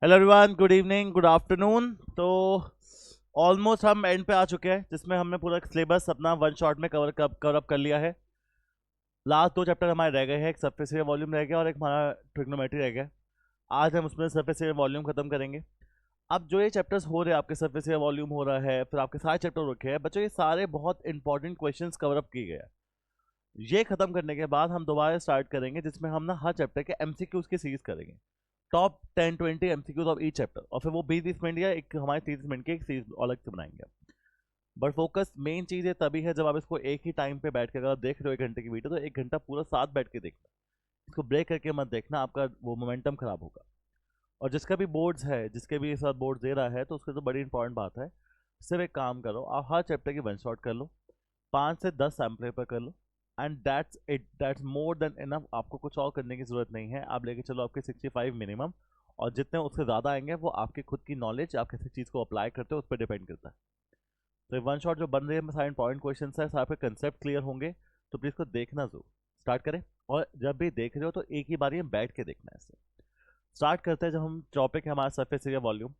Hello everyone, good evening, good afternoon. तो almost हम and पे आ चुके हैं, जिसमें हमने पूरा सिलेबस अपना वन शॉट में कवर अप कर लिया है। लास्ट दो चैप्टर हमारे रह गए हैं, एक सरफेस एरिया वॉल्यूम रह गया और एक हमारा ट्रिग्नोमेट्री रह गया। आज हम उसमें सरफेस एरिया वॉल्यूम खत्म करेंगे। अब जो ये चैप्टर्स हो रहे हैं, आपके सरफेस एरिया वॉल्यूम हो रहा है, फिर आपके सारे चैप्टर रखे हैं बच्चों, ये सारे बहुत इंपॉर्टेंट क्वेश्चंस कवर अप किए गए हैं। ये खत्म करने के बाद हम दोबारा स्टार्ट करेंगे, जिसमें हम ना हर चैप्टर के एमसीक्यूज की सीरीज करेंगे। Top 10-20 MCQs of each chapter, और फिर वो 20-20 मिनट या एक हमारे 30 मिनट की एक सीरीज अलग से बनाएंगे। बट फोकस मेन चीज़ है तभी है जब आप इसको एक ही टाइम पे बैठ के, अगर आप देख रहे हो 1 घंटे की वीडियो, तो 1 घंटा पूरा साथ बैठ के देखना। इसको ब्रेक करके मत देखना, आपका वो मोमेंटम खराब होगा। और जिसका भी बोर्ड्स है, जिसके भी साथ बोर्ड दे रहा है, तो उसके तो बड़ी इंपॉर्टेंट बात है, सिर्फ एक काम करो, आप हर चैप्टर की वन शॉट कर लो, 5 से 10 सैम्पल पेपर कर लो, and that's it, that's more than enough. आपको कुछ और करने की जरूरत नहीं है। आप लेके चलो आपके 65 मिनिमम, और जितने उससे ज़्यादा आएंगे वो आपकी खुद की नॉलेज, आप किसी चीज़ को अप्लाई करते हो उस पर डिपेंड करता है। तो वन शॉट जो बन रही है, सारे इंपॉर्टेंट क्वेश्चन है, सारे कंसेप्ट क्लियर होंगे, तो प्लीज़ को देखना जरूर। स्टार्ट करें, और जब भी देख रहे हो तो एक ही बारी में बैठ के देखना है इसे। स्टार्ट करते हैं। जब हम टॉपिक है हमारा सरफेस एरिया वॉल्यूम।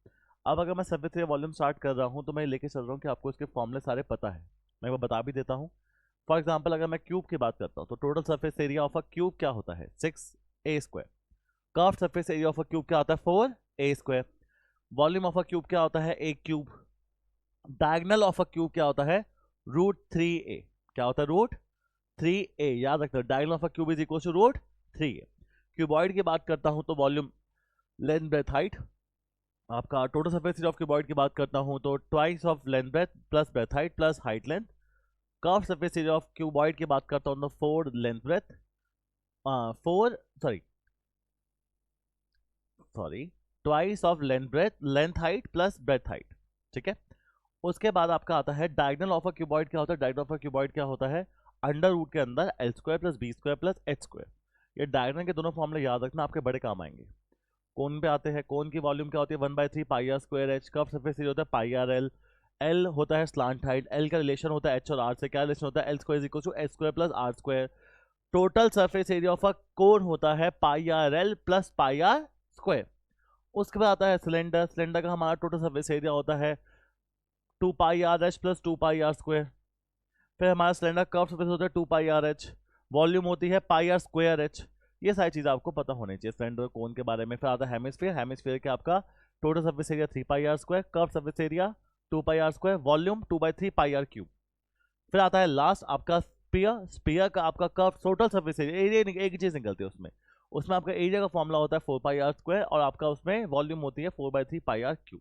अब अगर मैं सरफेस एरिया वॉल्यूम स्टार्ट कर रहा हूँ, तो मैं लेके चल रहा हूँ कि आपको इसके फॉर्मूले सारे पता है। मैं वो बता भी देता हूँ। फॉर एग्जाम्पल, अगर मैं क्यूब की बात करता हूँ, तो total surface area of a cube क्या होता है? 6a²। Curve surface area of a cube क्या होता है? 4a²। Volume of a cube क्या होता है? A cube. Diagonal of a cube क्या होता है? √3a। क्या होता है? √3a। याद रखना, diagonal of a cube is equal to √3a। Cuboid की बात करता हूं तो वॉल्यूम, लेंथ, ब्रेथ, हाइट। आपका total surface area of cuboid की बात करता हूं तो twice of length breadth plus breadth height plus height length. Curve surface area of cuboid की बात करता हूं तो 4 length breadth, 4 sorry sorry twice of length breadth, length height plus breadth height. ठीक है। उसके बाद आपका आता है डायगनल ऑफ अ क्यूबॉइड। क्या होता है डायगनल ऑफ अ क्यूबॉइड? क्या होता है? अंडर रूट के अंदर L² plus B² plus H²। ये डायगनल के दोनों फॉर्मूले याद रखना, आपके बड़े काम आएंगे। कोन पे आते हैं, कोन की वॉल्यूम क्या होती है? 1/3 πr² H। Curve surface area होता है πrl। एल होता है स्लांट हाइट। एल का रिलेशन होता है एच और आर से। क्या रिलेशन होता है? L² is equal to H² plus R²। Total surface area of a cone होता है πrl प्लस πr²। उसके बाद आता है सिलेंडर। सिलेंडर का हमारा टोटल सरफेस एरिया होता है 2πrh प्लस 2πr²। फिर हमारा सिलेंडर कर्व सरफेस होता है 2πrh। वॉल्यूम होती है πr²h। ये सारी चीज़ें आपको पता होनी चाहिए सिलेंडर कोन के बारे में। फिर आता है हेमिस्फीयर। हेमिस्फीयर के आपका total surface area 3πr², curve surface area 2πr², volume 2/3πr³। फिर आता है लास्ट आपका स्पीयर। स्पीयर का आपका curve total surface area, area एक ही चीज़ निकलती है उसमें। उसमें आपका एरिया का फॉर्मूला होता है 4πr², और आपका उसमें वॉल्यूम होती है 4/3πr³।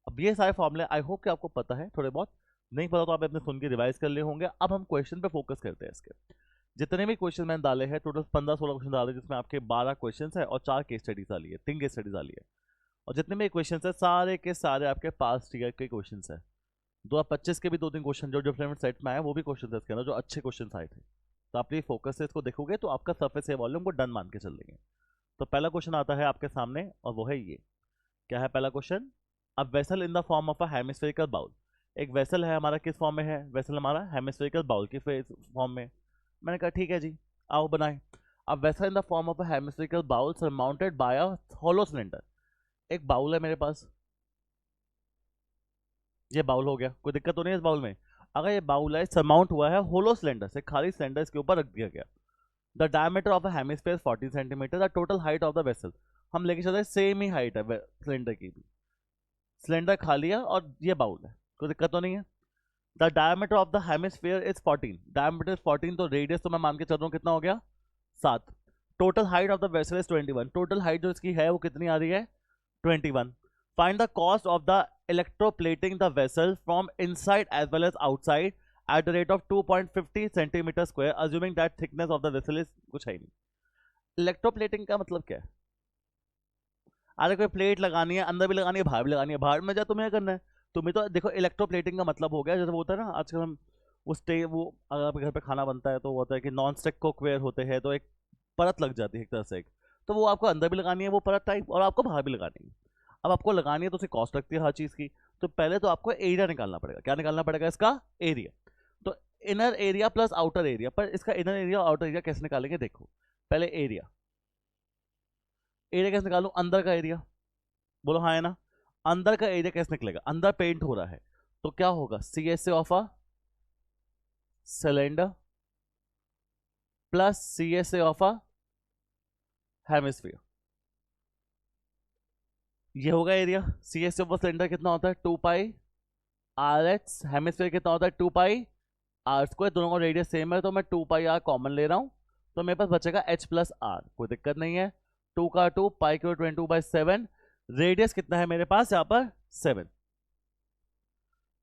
अब ये सारे फॉर्मूले आई होप कि आपको पता है, थोड़े बहुत। नहीं पता तो आप अपने सुन के रिवाइज कर लिए होंगे। अब हम क्वेश्चन पे फोकस करते हैं। इसके जितने भी क्वेश्चन मैंने डाले हैं, टोटल 15-16 क्वेश्चन डाले, जिसमें आपके 12 क्वेश्चन है और 4 केस स्टडीज डाली है, 3 केस स्टडीज डाली है। और जितने भी क्वेश्चन है सारे के सारे आपके पास ईयर के क्वेश्चन है। 2025 के भी 2-3 क्वेश्चन जो डिफरेंट सेट में आए, वो भी क्वेश्चन है इसके अंदर जो अच्छे क्वेश्चन आए थे। तो आप ये फोकस से इसको देखोगे तो आपका सरफेस से वॉल्यूम को डन मान के चल देंगे। तो पहला क्वेश्चन आता है आपके सामने, और वो है ये। क्या है पहला क्वेश्चन? अब vessel in the form of a hemispherical bowl. एक वेसल है हमारा, किस फॉर्म में है? वेसल हमारा हेमिस्फेरिकल बाउल की फॉर्म में। मैंने कहा ठीक है जी, आओ बनाए। अब vessel in the form of a hemispherical bowl surmounted by a hollow cylinder. एक बाउल है मेरे पास, ये बाउल हो गया, कोई दिक्कत तो नहीं है इस बाउल में? अगर ये बाउल है, सरमाउंट हुआ है होलो सिलेंडर से, खाली सिलेंडर इसके ऊपर रख दिया गया। The diameter of a hemisphere 40 centimetre. The total height of the vessel, हम लेके चलते हैं सेम ही हाइट है सिलेंडर की भी। सिलेंडर खाली है और ये बाउल है, कोई दिक्कत तो नहीं है। The diameter of the hemisphere is 14। Diameter 14, तो रेडियस तो मैं मान के चल रहा हूँ कितना हो गया? 7। Total height of the vessel is 21। Total height जो इसकी है वो कितनी आ रही है? 21। Find the cost of the electroplating the vessel from inside as well as outside at the rate of 2.50 centimetre square, assuming that thickness of the vessel is, कुछ है नहीं। इलेक्ट्रोप्लेटिंग का मतलब क्या है? अरे कोई प्लेट लगानी है, अंदर भी लगानी है, बाहर भी लगानी है, बाहर में जा तुम्हें करना है। तुम्हें तो देखो, इलेक्ट्रोप्लेटिंग का मतलब हो गया, जैसे वो होता है ना आजकल हम वो अगर आपके घर पे खाना बनता है तो वो होता है कि नॉन स्टिक कुकवेयर होते हैं, तो एक परत लग जाती है एक तरह से एक। तो वो आपको अंदर भी लगानी है वो परत टाइप, और आपको बाहर भी लगानी है। अब आपको लगानी है तो उसकी कॉस्ट लगती है हर चीज़ की। तो पहले तो आपको एरिया निकालना पड़ेगा। क्या निकालना पड़ेगा? इसका एरिया। तो inner area plus outer area, पर इसका इनर एरिया और आउटर एरिया कैसे निकालेंगे? देखो, पहले एरिया। एरिया कैसे निकालूं? अंदर का एरिया, बोलो हाँ है ना। अंदर का एरिया कैसे निकलेगा, अंदर पेंट हो रहा है तो क्या होगा, C S A of a cylinder plus C S A of a hemisphere, ये होगा area. C S A of a cylinder कितना होता है 2 पाई आर एच, हेमिस्फीयर कितना होता है 2 पाई आर स्क्वायर, दोनों का रेडियस सेम है तो मैं 2 पाई आर कॉमन ले रहा हूं, तो मेरे पास बचेगा h प्लस आर, कोई दिक्कत नहीं है। 2 का 2 पाई क्यू 22/7, रेडियस कितना है मेरे पास यहाँ पर 7।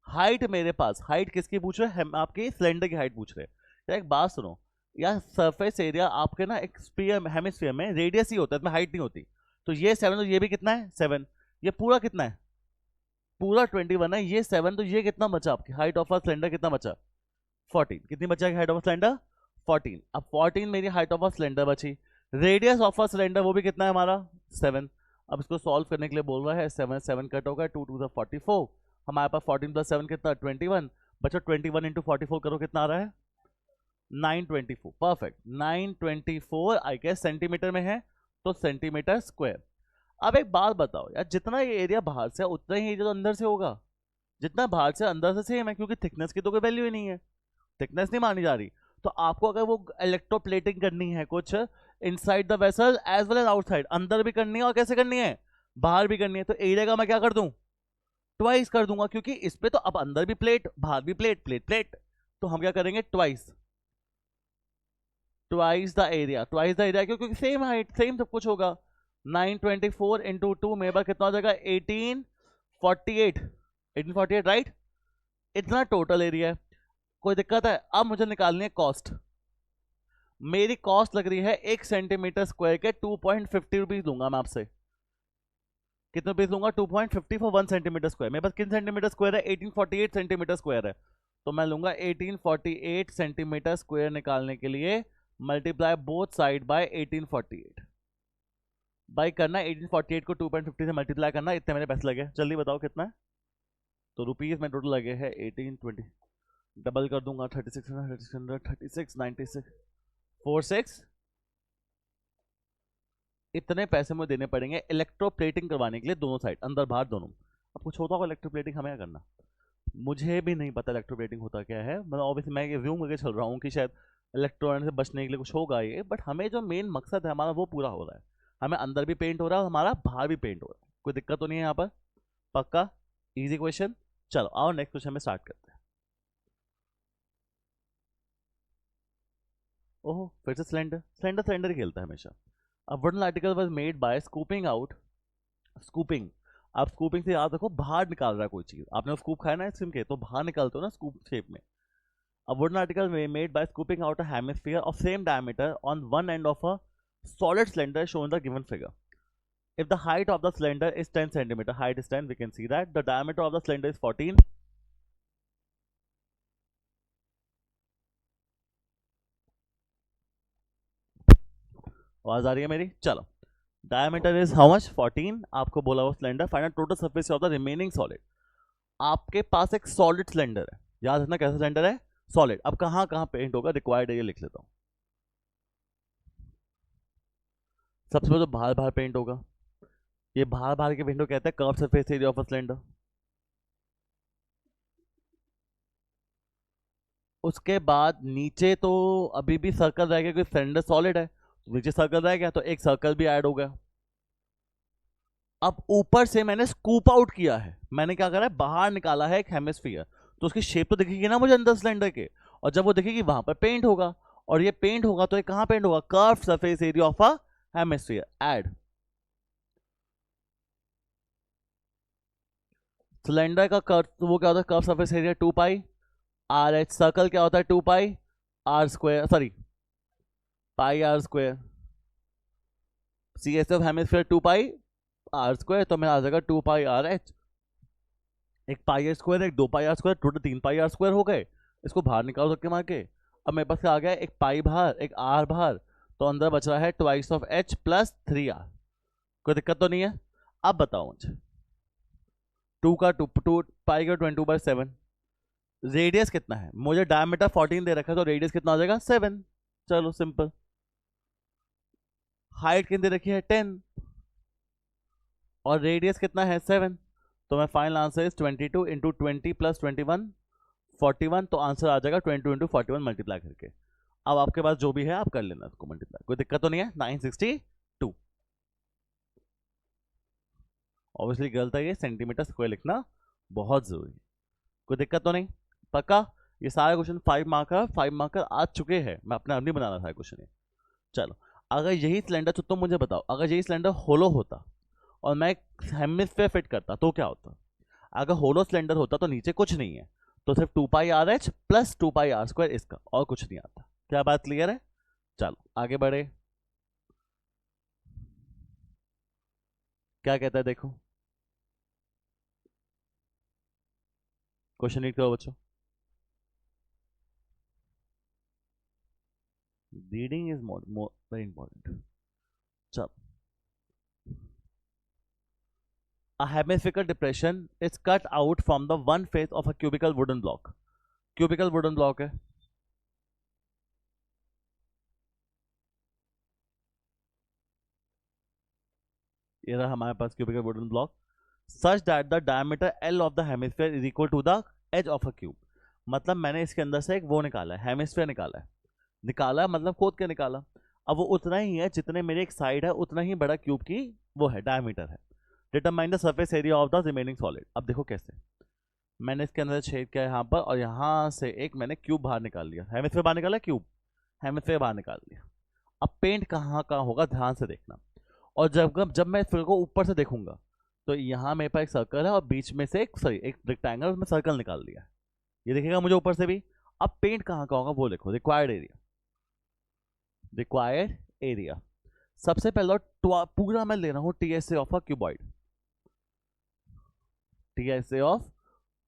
हाइट मेरे पास, हाइट किसकी पूछ रहे हैं, आपकी सिलेंडर की हाइट पूछ रहे हैं। यार एक बात सुनो, यार सरफेस एरिया आपके ना एक स्फीयर हेमिस्फीयर में रेडियस ही होता है, इसमें हाइट नहीं होती। तो ये 7 तो ये भी कितना है 7, ये पूरा कितना है पूरा 21 है, ये 7 तो ये कितना बचा आपकी हाइट ऑफ अ सिलेंडर कितना बचा 14, कितनी बचा हाइट ऑफ अ सिलेंडर 14। अब 14 मेरी हाइट ऑफ अ सिलेंडर बची, रेडियस ऑफ अ सिलेंडर वो भी कितना है हमारा 7। अब इसको सॉल्व करने के लिए बोल रहा है 7 7 कट होगा 2 2 44, हमारे पास 14 प्लस 7 कितना 21, बच्चों 21 इंटू 44 करो कितना आ रहा है 924, परफेक्ट 924 आई गेस सेंटीमीटर में है, तो सेंटीमीटर स्क्वायर। अब एक बात बताओ यार, जितना ये एरिया बाहर से है उतना ही एरिया तो अंदर से होगा, जितना बाहर से अंदर से सेम है, क्योंकि थिकनेस की तो कोई वैल्यू ही नहीं है, थिकनेस नहीं मानी जा रही। तो आपको अगर वो इलेक्ट्रोप्लेटिंग करनी है कुछ inside the vessel as well as outside, अंदर भी करनी है और कैसे करनी है बाहर भी करनी है, तो एरिया का मैं क्या कर दूं ट्वाइस कर दूंगा, क्योंकि इस पे तो अब अंदर भी प्लेट बाहर भी प्लेट प्लेट प्लेट, तो हम क्या करेंगे twice twice the area, twice the area क्योंकि सेम हाइट सेम सब कुछ होगा। 924 इंटू 2 मेरे पास कितना हो जाएगा 1848, 1848 राइट, इतना टोटल एरिया है। कोई दिक्कत है, अब मुझे निकालनी है कॉस्ट। मेरी कॉस्ट लग रही है 1 सेंटीमीटर स्क्वायर के 2.50 रुपीज लूंगा मैं आपसे, कितने रुपीज लूंगा 2.50 फॉर 1 सेंटीमीटर स्क्वायर। मेरे पास कितने सेंटीमीटर स्क्वायर है 1848 सेंटीमीटर स्क्वायर है, तो मैं लूंगा 1848 सेंटीमीटर स्क्वायर निकालने के लिए multiply both side by 1848, by करना 1848 को 2.50 से मल्टीप्लाई करना, इतने मेरे पैसे लगे, जल्दी बताओ कितना है। तो रुपीज में टोटल लगे हैं 1820, डबल कर दूंगा 3600 36 96 46, इतने पैसे मुझे देने पड़ेंगे इलेक्ट्रोप्लेटिंग करवाने के लिए दोनों साइड अंदर बाहर दोनों। अब कुछ होता होगा इलेक्ट्रोप्लेटिंग, हमें क्या करना, मुझे भी नहीं पता इलेक्ट्रोप्लेटिंग होता क्या है, मतलब ऑब्वियसली मैं रिव्यूम करके चल रहा हूँ कि शायद इलेक्ट्रॉन से बचने के लिए कुछ होगा ये, बट हमें जो मेन मकसद है हमारा वो पूरा हो रहा है, हमें अंदर भी पेंट हो रहा है और हमारा बाहर भी पेंट हो रहा है, कोई दिक्कत तो नहीं है यहाँ पर, पक्का इजी क्वेश्चन। चलो आओ नेक्स्ट क्वेश्चन में स्टार्ट करते हैं। ओहो फिर से सिलेंडर सिलेंडर सिलेंडर ही खेलता है हमेशा। A wooden article was made by scooping out, scooping, आप स्कूपिंग से याद रखो बाहर निकाल रहा है कोई चीज, आपने स्कूप खाया ना आइसक्रीम के तो बाहर निकालते हो ना स्कूप शेप में। A wooden article made by scooping out a hemisphere of same diameter on one end of a solid cylinder shown in the given figure. If the height of the cylinder is 10 centimeter, height is 10, we can see that the diameter of the cylinder is 14. आवाज आ रही है मेरी, चलो diameter is how much 14, आपको बोला वो cylinder, find total surface of the remaining solid. आपके पास एक सॉलिड सिलेंडर है, याद रखना कैसा सिलेंडर है सॉलिड। अब कहां कहां पेंट होगा रिक्वायर्ड है ये लिख लेता हूं। सबसे पहले तो बाहर बाहर पेंट होगा, ये बाहर बाहर के पेंट को कहते हैं curve surface area of a cylinder. उसके बाद नीचे तो अभी भी सर्कल रह गया क्योंकि सिलेंडर सॉलिड है, तो नीचे सर्कल रह गया तो एक सर्कल भी ऐड हो गया। अब ऊपर से मैंने स्कूप आउट किया है, मैंने क्या करा है बाहर निकाला है एक हेमिस्फीयर, तो उसकी शेप तो दिखेगी ना मुझे अंदर सिलेंडर के, और जब वो दिखेगी वहां पर पेंट होगा, और ये पेंट होगा तो ये कहां पेंट होगा curve surface area of a hemisphere. Add cylinder का कर्व, तो वो क्या होता है curve surface area 2 pi R H, circle क्या होता है 2 pi are square, sorry pi are square, C S of hemisphere 2 pi are square, तो मैं आ जाएगा 2 पाई आर एच, एक पाई आर स्क्वायर एक 2 pi are square, total 3 pi are square हो गए, इसको बाहर निकाल सकते मार के। अब मेरे पास आ गया एक पाई बाहर एक आर बाहर, तो अंदर बच रहा है twice of H plus 3 R, कोई दिक्कत तो नहीं है। अब बताओ मुझे 2 का 2 पाई का 22/7, रेडियस कितना है, मुझे डायमीटर 14 दे रखा है तो रेडियस कितना हो जाएगा 7, चलो सिंपल। हाइट कितनी दे रखी है 10, और रेडियस कितना है 7, तो मैं final answer is 22 into 20 plus 21 41, तो आंसर आ जाएगा 22 इंटू 41 मल्टीप्लाई करके। अब आपके पास जो भी है आप कर लेना उसको मल्टीप्लाई, कोई दिक्कत तो नहीं है। 962 ऑब्वियसली गलत है, ये सेंटीमीटर स्क्वायर लिखना बहुत जरूरी है, कोई दिक्कत तो नहीं पक्का। ये सारे क्वेश्चन 5 मार्कर 5 मार्कर आ चुके हैं, मैं अपने आप नहीं बना रहा था क्वेश्चन ये। चलो, अगर यही सिलेंडर, तो तुम मुझे बताओ, अगर यही सिलेंडर होलो होता और मैं एक हेमिस्फीयर फिट करता तो क्या होता। अगर होलो सिलेंडर होता तो नीचे कुछ नहीं है, तो सिर्फ 2πRh प्लस 2πr² इसका, और कुछ नहीं आता। क्या बात क्लियर है? चलो आगे बढ़े, क्या कहता है देखो, क्वेश्चन रीड करो बच्चों। Reading is more very important. चलो, a hemispherical depression is cut out from the one face of a cubical wooden block। cubical wooden block है, ये रहा हमारे पास cubical wooden block, such that the diameter L of the hemisphere is equal to the edge of a cube। मतलब मैंने इसके अंदर से एक वो निकाला है, हेमिस्फीयर निकाला है, निकाला मतलब खोद के निकाला। अब वो उतना ही है जितने मेरी एक साइड है, उतना ही बड़ा क्यूब की वो है डायमीटर है। Determine the surface area of the remaining solid. अब देखो कैसे, मैंने इसके अंदर छेद किया यहाँ पर, और यहाँ से एक मैंने क्यूब बाहर निकाल लिया, हेमिस्फीयर बाहर निकाला, क्यूब हेमिस्फीयर बाहर निकाल लिया। अब पेंट कहाँ का होगा ध्यान से देखना, और जब मैं फिर को ऊपर से देखूंगा तो यहाँ मेरे पास एक सर्कल है और बीच में से एक रेक्टेंगल, उसमें सर्कल निकाल दिया है, ये दिखेगा मुझे ऊपर से भी। अब पेंट कहाँ का होगा वो देखो, रिक्वायर्ड एरिया, रिक्वायर्ड एरिया सबसे पहले पूरा मैं ले रहा हूँ TSA of a cuboid, TSA of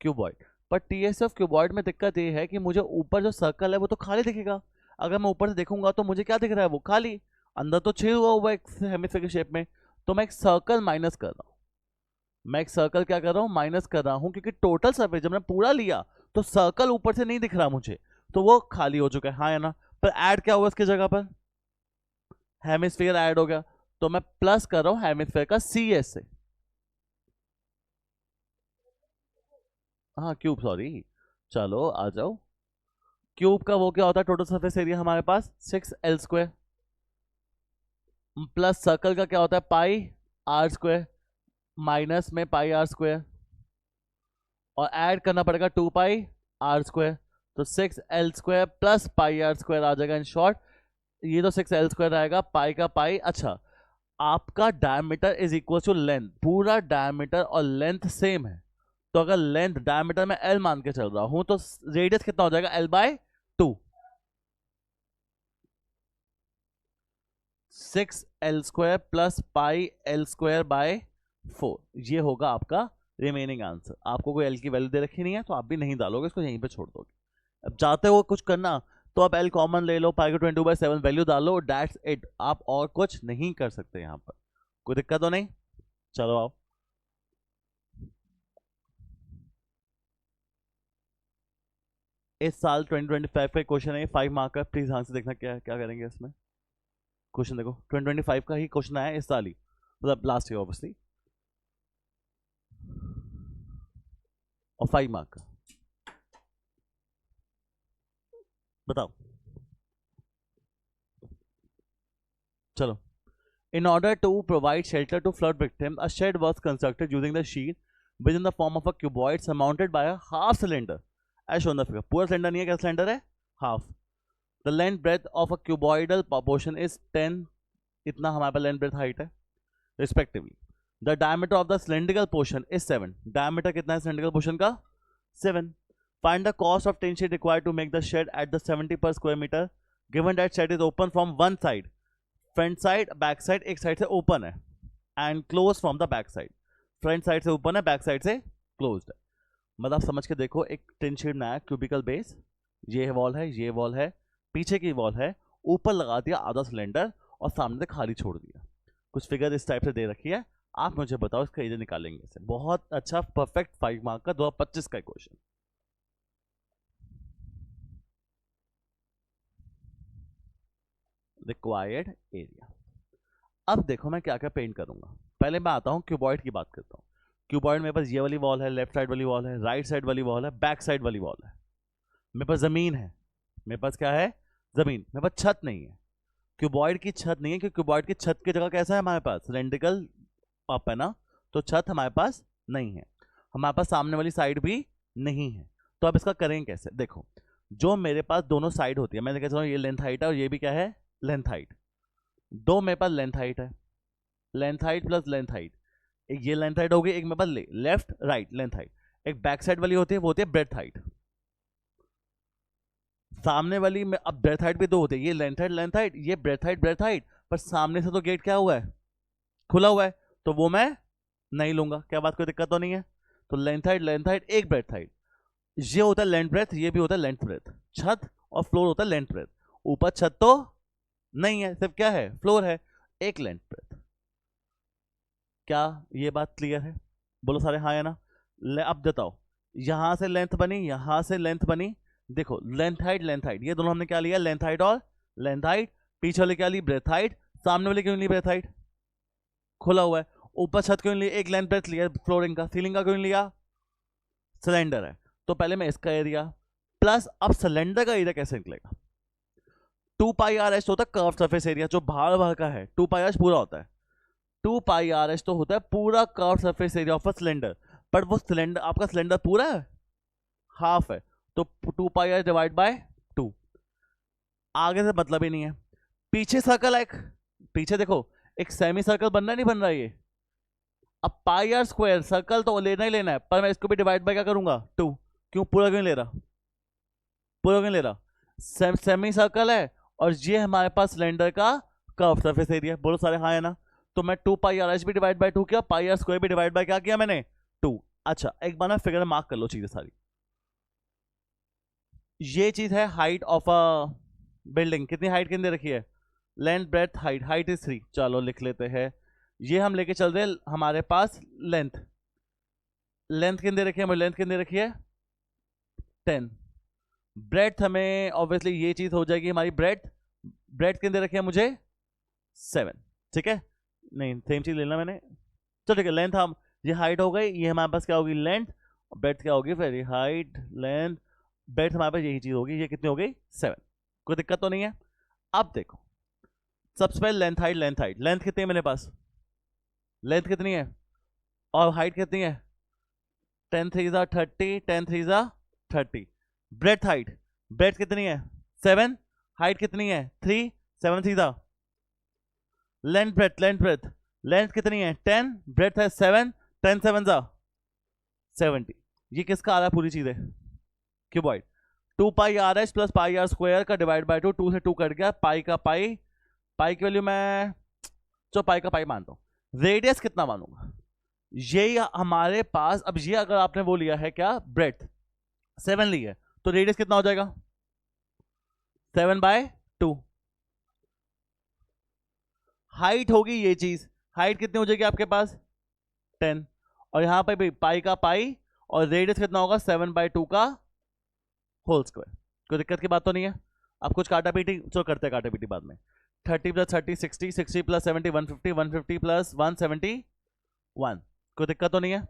cuboid. पर टीएसए ऑफ क्यूबॉइड में दिक्कत ये है कि मुझे ऊपर जो सर्कल है वो तो खाली दिखेगा, अगर मैं ऊपर से देखूंगा तो मुझे क्या दिख रहा है, वो खाली, अंदर तो छेद हुआ एक हेमिस्फीयर की शेप में। तो मैं एक सर्कल माइनस कर रहा हूँ, मैं एक सर्कल क्या कर रहा हूँ, माइनस कर रहा हूँ, क्योंकि टोटल सरफेस जब मैंने पूरा लिया तो सर्कल ऊपर से नहीं दिख रहा मुझे, तो वो खाली हो चुका है, हाँ या ना। पर ऐड क्या हुआ इसकी जगह पर, हेमिस्फीयर ऐड हो गया, तो मैं प्लस कर रहा हूँ हेमिस्फीयर का सी एस से, हाँ क्यूब सॉरी, चलो आ जाओ। क्यूब का वो क्या होता है, टोटल सरफेस एरिया हमारे पास 6L², प्लस सर्कल का क्या होता है πr², माइनस में πr², और ऐड करना पड़ेगा 2πr², तो 6L² प्लस πr² आ जाएगा। इन शॉर्ट ये तो 6L² आएगा, पाई का पाई। अच्छा, आपका diameter is equal to length, पूरा डायमीटर और लेंथ सेम है, तो अगर लेंथ डायमीटर में L मान के चल रहा हूं तो रेडियस कितना हो जाएगा, L/2, 6L² प्लस πL²/4, ये होगा आपका रिमेनिंग आंसर। आपको कोई L की वैल्यू दे रखी नहीं है तो आप भी नहीं डालोगे, इसको यहीं पे छोड़ दोगे। अब चाहते हो कुछ करना तो आप L कॉमन ले लो, पाई को 22/7 वैल्यू डालो, दैट्स इट, आप और कुछ नहीं कर सकते यहाँ पर, कोई दिक्कत तो नहीं। चलो आओ, इस साल 2025 का क्वेश्चन है, 5 मार्क का, प्लीज ध्यान से देखना क्या क्या करेंगे इसमें। क्वेश्चन देखो, 2025 का ही क्वेश्चन आया इस साल ही, मतलब लास्ट ईयर ऑब्वियसली, और 5 मार्क का। बताओ, चलो। In order to provide shelter to flood victims, a shed was constructed using the sheet within the form of a cuboid surmounted by a half cylinder, as shown in the figure। पूरा cylinder नहीं है, क्या cylinder है, half. The length breadth of a cuboidal proportion is 10, इतना हमारे पास length breadth height है respectively। The diameter of the cylindrical portion is 7, diameter कितना है cylindrical portion का, 7। Find the cost of tin sheet required to make the shed at the 70 per square meter, given that shed is open from one side, front side back side, एक side से open है, and close from the back side, front side से open है, back side से closed है। मतलब समझ के देखो, एक टिन शीट बनाया, क्यूबिकल बेस, ये वॉल है, ये वॉल है, पीछे की वॉल है, ऊपर लगा दिया आधा सिलेंडर और सामने से खाली छोड़ दिया। कुछ फिगर इस टाइप से दे रखी है, आप मुझे बताओ इसका एरिया निकालेंगे इसे। बहुत अच्छा परफेक्ट 5 मार्क का 2025 का क्वेश्चन। Required area. अब देखो मैं क्या क्या पेंट करूंगा, पहले मैं आता हूँ क्यूबॉइड की बात करता हूँ। क्यूबॉइड मेरे पास ये वाली वॉल है, लेफ्ट साइड वाली वॉल है, राइट साइड वाली वॉल है, बैक साइड वाली वॉल है। मेरे पास जमीन है, मेरे पास क्या है, जमीन। मेरे पास छत नहीं है, क्यूबॉइड की छत नहीं है, क्योंकि क्यूबॉइड की छत की जगह कैसा है हमारे पास, सिलेंड्रिकल अप है ना, तो छत हमारे पास नहीं है। हमारे पास सामने वाली साइड भी नहीं है। तो अब इसका करेंगे कैसे, देखो जो मेरे पास दोनों साइड होती है, मैं कहता हूँ ये लेंथ हाइट है और ये भी क्या है, लेंथ हाइट। दो मेरे पास लेंथ हाइट है, length height plus length height, एक ये लेंथ हाइट होगी, एक मेरे पास लेफ्ट राइट लेंथ हाइट। एक बैक साइड वाली होती है, वो होती है ब्रेथ हाइट। सामने वाली में अब ब्रेथ हाइट भी दो होते हैं, ये लेंथ हाइट, ये ब्रेथ हाइट। पर सामने से तो गेट क्या हुआ है, खुला हुआ है, तो वो मैं नहीं लूंगा। क्या बात, कोई दिक्कत तो नहीं है। तो लेंथ हाइट एक ब्रेथ हाइट, ये होता है लेंथ ब्रेथ, ये भी होता है लेंथ ब्रेथ। छत और फ्लोर होता है लेंथ ब्रेथ। ऊपर छत तो नहीं है, सिर्फ क्या है, फ्लोर है, एक लेंथ ब्रेथ। क्या ये बात क्लियर है, बोलो सारे हाँ या ना। अब बताओ, यहां से लेंथ बनी, यहां से लेंथ बनी। देखो लेंथ हाइट ये दोनों हमने क्या लिया, लेंथ हाइट और लेंथ हाइट। पीछे वाले क्या ली, ब्रेथ हाइट। सामने वाले क्यों ली ब्रेथ हाइट, खुला हुआ है। ऊपर छत क्यों ली, एक लेंथ ब्रेथ लिया फ्लोरिंग का। सीलिंग का क्यों लिया, सिलेंडर है। तो पहले मैं इसका एरिया प्लस, अब सिलेंडर का एरिया कैसे निकलेगा, 2 पाई आर एच होता है कर्व सरफेस एरिया, जो बाहर बाहर का है 2 पाई आर एच पूरा होता है। 2 पाई आर एच तो होता है पूरा curve surface area of a cylinder. But वो सिलेंडर, आपका सिलेंडर पूरा है, हाफ है, तो 2 पाई आर डिवाइड बाय 2। आगे से मतलब ही नहीं है। पीछे सर्कल है, पीछे देखो एक सेमी सर्कल बन रहा है, नहीं बन रहा ये। अब पाई आर स्क्वायर सर्कल तो लेना ही लेना है, पर मैं इसको भी डिवाइड बाय क्या करूंगा, 2। क्यों, पूरा क्यों ले रहा, पूरा क्यों ले रहा, सेमी सर्कल है और ये हमारे पास सिलेंडर का कर्व सरफेस एरिया। बोलो सारे हाँ है ना। तो मैं 2 पाई आर एच भी डिवाइड बाय 2 किया, पाई आर स्क्वायर भी डिवाइड बाय क्या किया मैंने, 2। अच्छा एक बार ना फिगर मार्क कर लो चीजें सारी। ये चीज है हाइट ऑफ अ बिल्डिंग, कितनी हाइट कितनी रखी है, length breadth height, height is 3। चलो लिख लेते हैं। ये हम लेके चल रहे हमारे पास लेंथ, लेंथ कितनी रखी है, हमें लेंथ कितनी रखी है 10। ब्रेथ हमें ऑब्वियसली ये चीज हो जाएगी हमारी ब्रेथ, ब्रेथ कितने रखे हैं मुझे 7। ठीक है, नहीं सेम चीज लेना मैंने। चलो ठीक है, लेंथ हम, ये हाइट हो गई, ये हमारे पास क्या होगी लेंथ, ब्रेथ क्या होगी फिर, हाइट लेंथ ब्रेथ, हमारे पास यही चीज होगी। ये कितनी हो गई 7, कोई दिक्कत तो नहीं है। अब देखो सबसे पहले लेंथ हाइट, लेंथ कितनी है मेरे पास, लेंथ कितनी है और हाइट कितनी है, 10 3 जा 30, 10 3 जा 30। ब्रेथ हाइट, ब्रेथ कितनी है 7, हाइट कितनी है 3, 7 3 जा। लेंथ ब्रेथ लेंथ कितनी है 10, ब्रेथ है 7, 10 7 जा 70। ये किसका आ रहा है पूरी चीजें, cuboid. 2 pi R H plus pi are square का डिवाइड बाय 2, 2 से 2 कट गया, पाई का पाई, पाई की वैल्यू मैं जो पाई का पाई मानता हूं। रेडियस कितना मानूंगा, ये हमारे पास, अब ये अगर आपने वो लिया है क्या ब्रेथ 7 ली है, तो रेडियस कितना हो जाएगा 7/2। हाइट होगी ये चीज, हाइट कितनी हो जाएगी आपके पास 10, और यहां पर भी पाई का पाई, और रेडियस कितना होगा 7/2 का होल स्क्वायर। कोई दिक्कत की बात तो नहीं है। अब कुछ काटा पीटी जो करते हैं, काटा पीटी बाद में। 30 + 30 60, 60 + 70 150, 150 + 171। कोई दिक्कत तो नहीं है।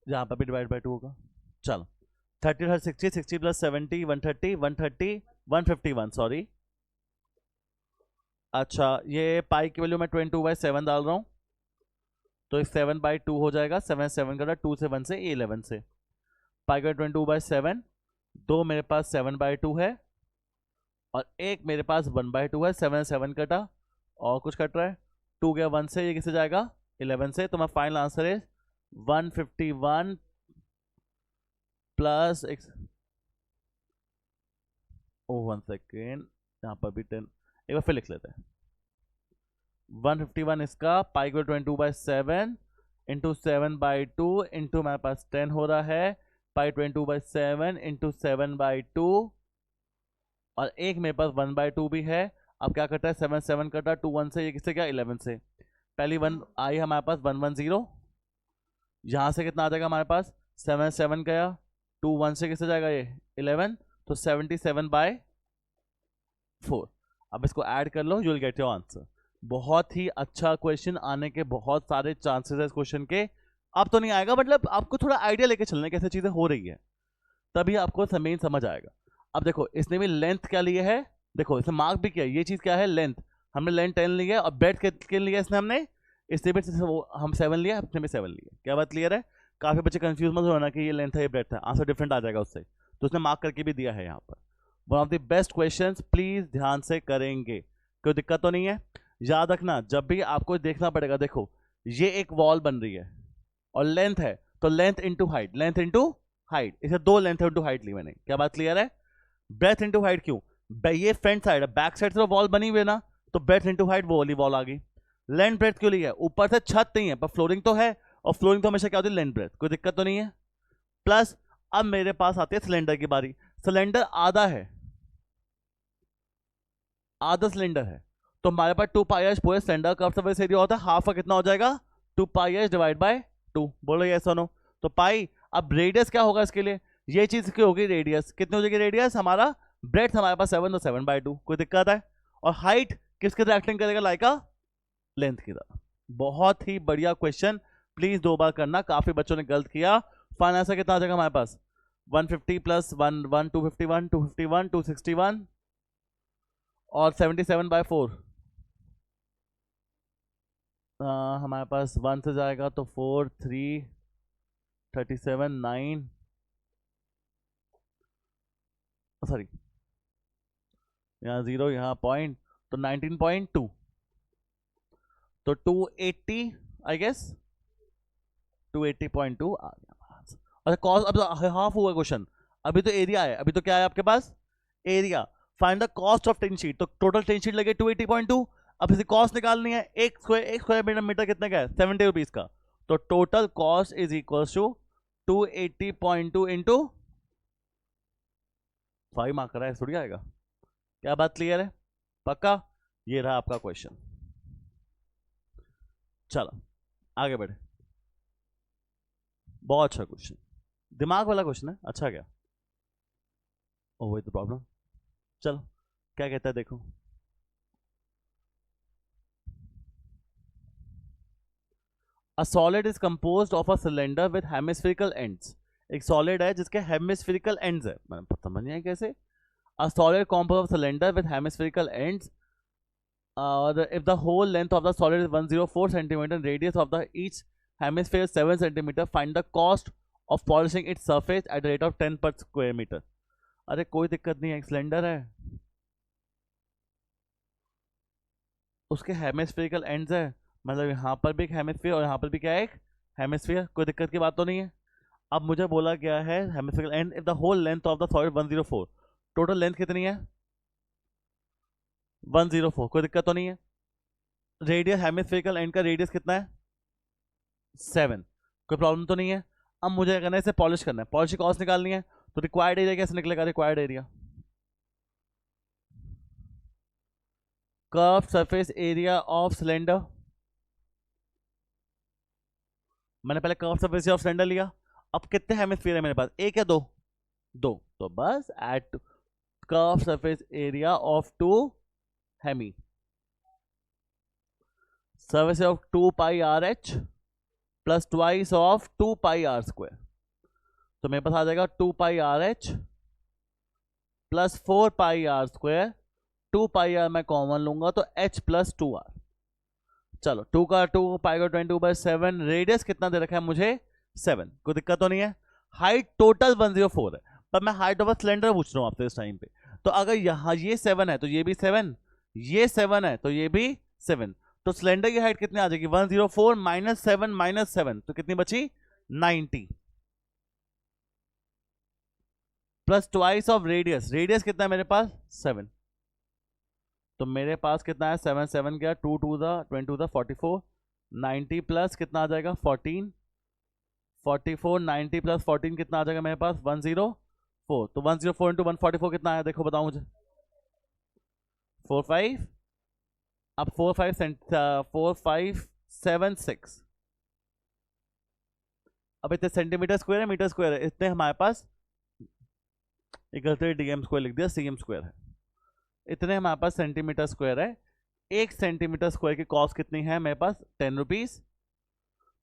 यहाँ पर भी डिवाइड बाय 2 होगा। चलो 30 60, 60 + 70 130, 130 151 सॉरी। अच्छा ये पाई की वैल्यू मैं 22/7 डाल रहा हूँ, तो 7/2 हो जाएगा। 7 7 का 2 से 1 से 11 से, पाई का 22/7, दो मेरे पास 7/2 है और एक मेरे पास 1/2 है। 7 7 कटा और कुछ कट रहा है, 2 गया 1 से, ये किससे जाएगा 11 से। तो मैं फाइनल आंसर है 151 प्लस ओ 1 सेकेंड, यहाँ पर भी 10, एक बार फिर लिख लेते हैं। 151 इसका, पाई को 22/7 इंटू 7/2 इंटू मेरे पास 10 हो रहा है, पाई 22/7 इंटू 7/2, और एक मेरे पास 1/2 भी है। अब क्या करता है 7 7 कटा, 2 1 से, ये किससे गया 11 से। पहली 1 आई हमारे पास 110, यहाँ से कितना आ जाएगा हमारे पास 7 7 गया, 2 1 से किससे जाएगा ये 11, तो 77/4। अब इसको ऐड कर लो, you will get your answer. बहुत ही अच्छा क्वेश्चन, आने के बहुत सारे चांसेस है इस क्वेश्चन के। अब तो नहीं आएगा, मतलब आपको थोड़ा आइडिया लेके चलना है कैसे चीजें हो रही है, तभी आपको मेन समझ आएगा। अब देखो इसने भी लेंथ क्या लिया है, देखो इसने मार्क भी किया, ये चीज क्या है लेंथ, हमने लेंथ 10 लिया है, और ब्रेथ कितने लिया इसने, हमने इसने भी हम 7 लिया, इसने भी 7 लिया। क्या बात क्लियर है? काफी बच्चे कंफ्यूज मत होना कि ये लेंथ है ये ब्रेथ है, आंसर डिफरेंट आ जाएगा उससे, तो उसने मार्क करके भी दिया है यहाँ पर। One of the best question, please ध्यान से करेंगे, कोई दिक्कत तो नहीं है। याद रखना जब भी आपको देखना पड़ेगा, देखो ये एक वॉल बन रही है और लेंथ है, तो length into height, length into height, इसे दो लेंथ इंटू हाइट ली मैंने। क्या बात क्लियर है? ब्रेथ इंटू हाइट क्यों? ये फ्रंट साइड है, बैक साइड से वॉल बनी हुई है ना, तो ब्रेथ इंटू हाइट वो वाली वॉल आ गई। लेंथ ब्रेथ क्यों ली है? ऊपर से छत नहीं है पर फ्लोरिंग तो है, और फ्लोरिंग तो हमेशा क्या होती है लेंथ ब्रेथ, कोई दिक्कत तो नहीं है। प्लस अब मेरे पास आती है सिलेंडर की बारी, सिलेंडर आधा है, आधा सिलेंडर है, तो हमारे पास 2 पाई एच पूरे सिलेंडर का सरफेस एरिया होता है, हाफ का कितना हो जाएगा 2 पाई एच डिवाइड बाय 2, बोलो ये सुनो तो पाई। अब रेडियस क्या होगा इसके लिए, ये चीज की होगी रेडियस, कितनी हो जाएगी रेडियस हमारा, ब्रेथ हमारे पास 7 तो 7/2, कोई दिक्कत है। और हाइट किसके तरह एक्टिंग करेगा, लाइक अ लेंथ की तरह। बहुत ही बढ़िया क्वेश्चन, प्लीज 2 बार करना, काफी बच्चों ने गलत किया। फाइनल आंसर कितना आ जाएगा हमारे पास, 150 प्लस 1 1 251 251 261 और 77/4, हमारे पास 1 से जाएगा तो 4 3 37 9, सॉरी यहाँ 0 यहाँ पॉइंट, तो 19.2, तो 280 आई गेस 280.2 आ गया। अच्छा कॉस्ट, अब हाफ हुआ क्वेश्चन, अभी तो एरिया है, अभी तो क्या है आपके पास area. Find the cost of tin sheet, तो टोटल टिन शीट लगे 280.2, अब इसे कॉस्ट निकालनी है, एक स्क्वायर मीटर कितने का है 70 रुपीज का, तो total cost is equal to 280.2 into 5 mark करा है, थोड़ी आएगा। क्या बात क्लियर है? पक्का? ये रहा आपका क्वेश्चन। चलो आगे बढ़े, बहुत अच्छा क्वेश्चन, दिमाग वाला क्वेश्चन है, अच्छा क्या ओ वही तो प्रॉब्लम। चलो क्या कहता है देखो, A solid is composed of a cylinder with hemispherical ends. एक solid है जिसके hemispherical ends है, मैंने समझ नहीं आया कैसे। A solid composed of cylinder with hemispherical ends. If the whole length of the solid is 104 centimeter and radius of the each hemisphere is 7 centimeter, find the cost of polishing its surface at the rate of 10 per square meter. अरे कोई दिक्कत नहीं है, एक cylinder है, उसके hemispherical ends है, मतलब यहाँ पर भी एक हेमिस्फीयर और यहाँ पर भी क्या है एक हेमिस्फीयर, कोई दिक्कत की बात तो नहीं है। अब मुझे बोला गया है hemispherical end if the whole length of the solid 104, total length कितनी है 104, कोई दिक्कत तो नहीं है। रेडियस हेमिस्फेरिकल एंड का रेडियस कितना है 7, कोई प्रॉब्लम तो नहीं है। अब मुझे करना है इसे पॉलिश करना है, पॉलिश की कॉस्ट निकालनी है, तो रिक्वायर्ड एरिया कैसे निकलेगा, required area curve surface area of cylinder, मैंने पहले कर्व सरफेस ऑफ सिलेंडर लिया, अब कितने हेमिस्फीयर है मेरे पास, एक या दो, दो, तो बस at curve surface area of 2 hemi, surface of 2 pi R H plus twice of 2 pi are square, तो मेरे पास आ जाएगा 2 pi R H plus 4 pi are square, 2 pi R मैं कॉमन लूंगा तो h प्लस 2r। चलो 2 का 2 पाई का 22/7, रेडियस कितना दे रखा है मुझे 7, कोई दिक्कत तो नहीं है। हाइट टोटल 104 है, पर मैं हाइट ऑफ सिलेंडर पूछ रहा हूं आपसे इस टाइम पे, तो अगर यहाँ ये 7 है तो ये भी 7, ये 7 है तो ये भी 7, तो सिलेंडर की हाइट कितनी आ जाएगी 104 माइनस 7 माइनस 7, तो कितनी बची 90 plus twice of radius, radius कितना है मेरे पास 7, तो मेरे पास कितना है 7 7 गया 2 2 द 20 द 44, 90 प्लस कितना आ जाएगा 14, 44 90 प्लस 14 कितना आ जाएगा मेरे पास 104, तो 104 इंटू 144 कितना आया देखो बताओ मुझे 45, अब 4576, अब इतने सेंटीमीटर स्क्वायर है मीटर स्क्वायर है, इतने हमारे पास एक गलती डीएम स्क्वायर लिख दिया, सीएम स्क्वायर है, इतने हमारे पास सेंटीमीटर स्क्वायर है। 1 सेंटीमीटर स्क्वायर की कॉस्ट कितनी है मेरे पास? 10 रुपीज।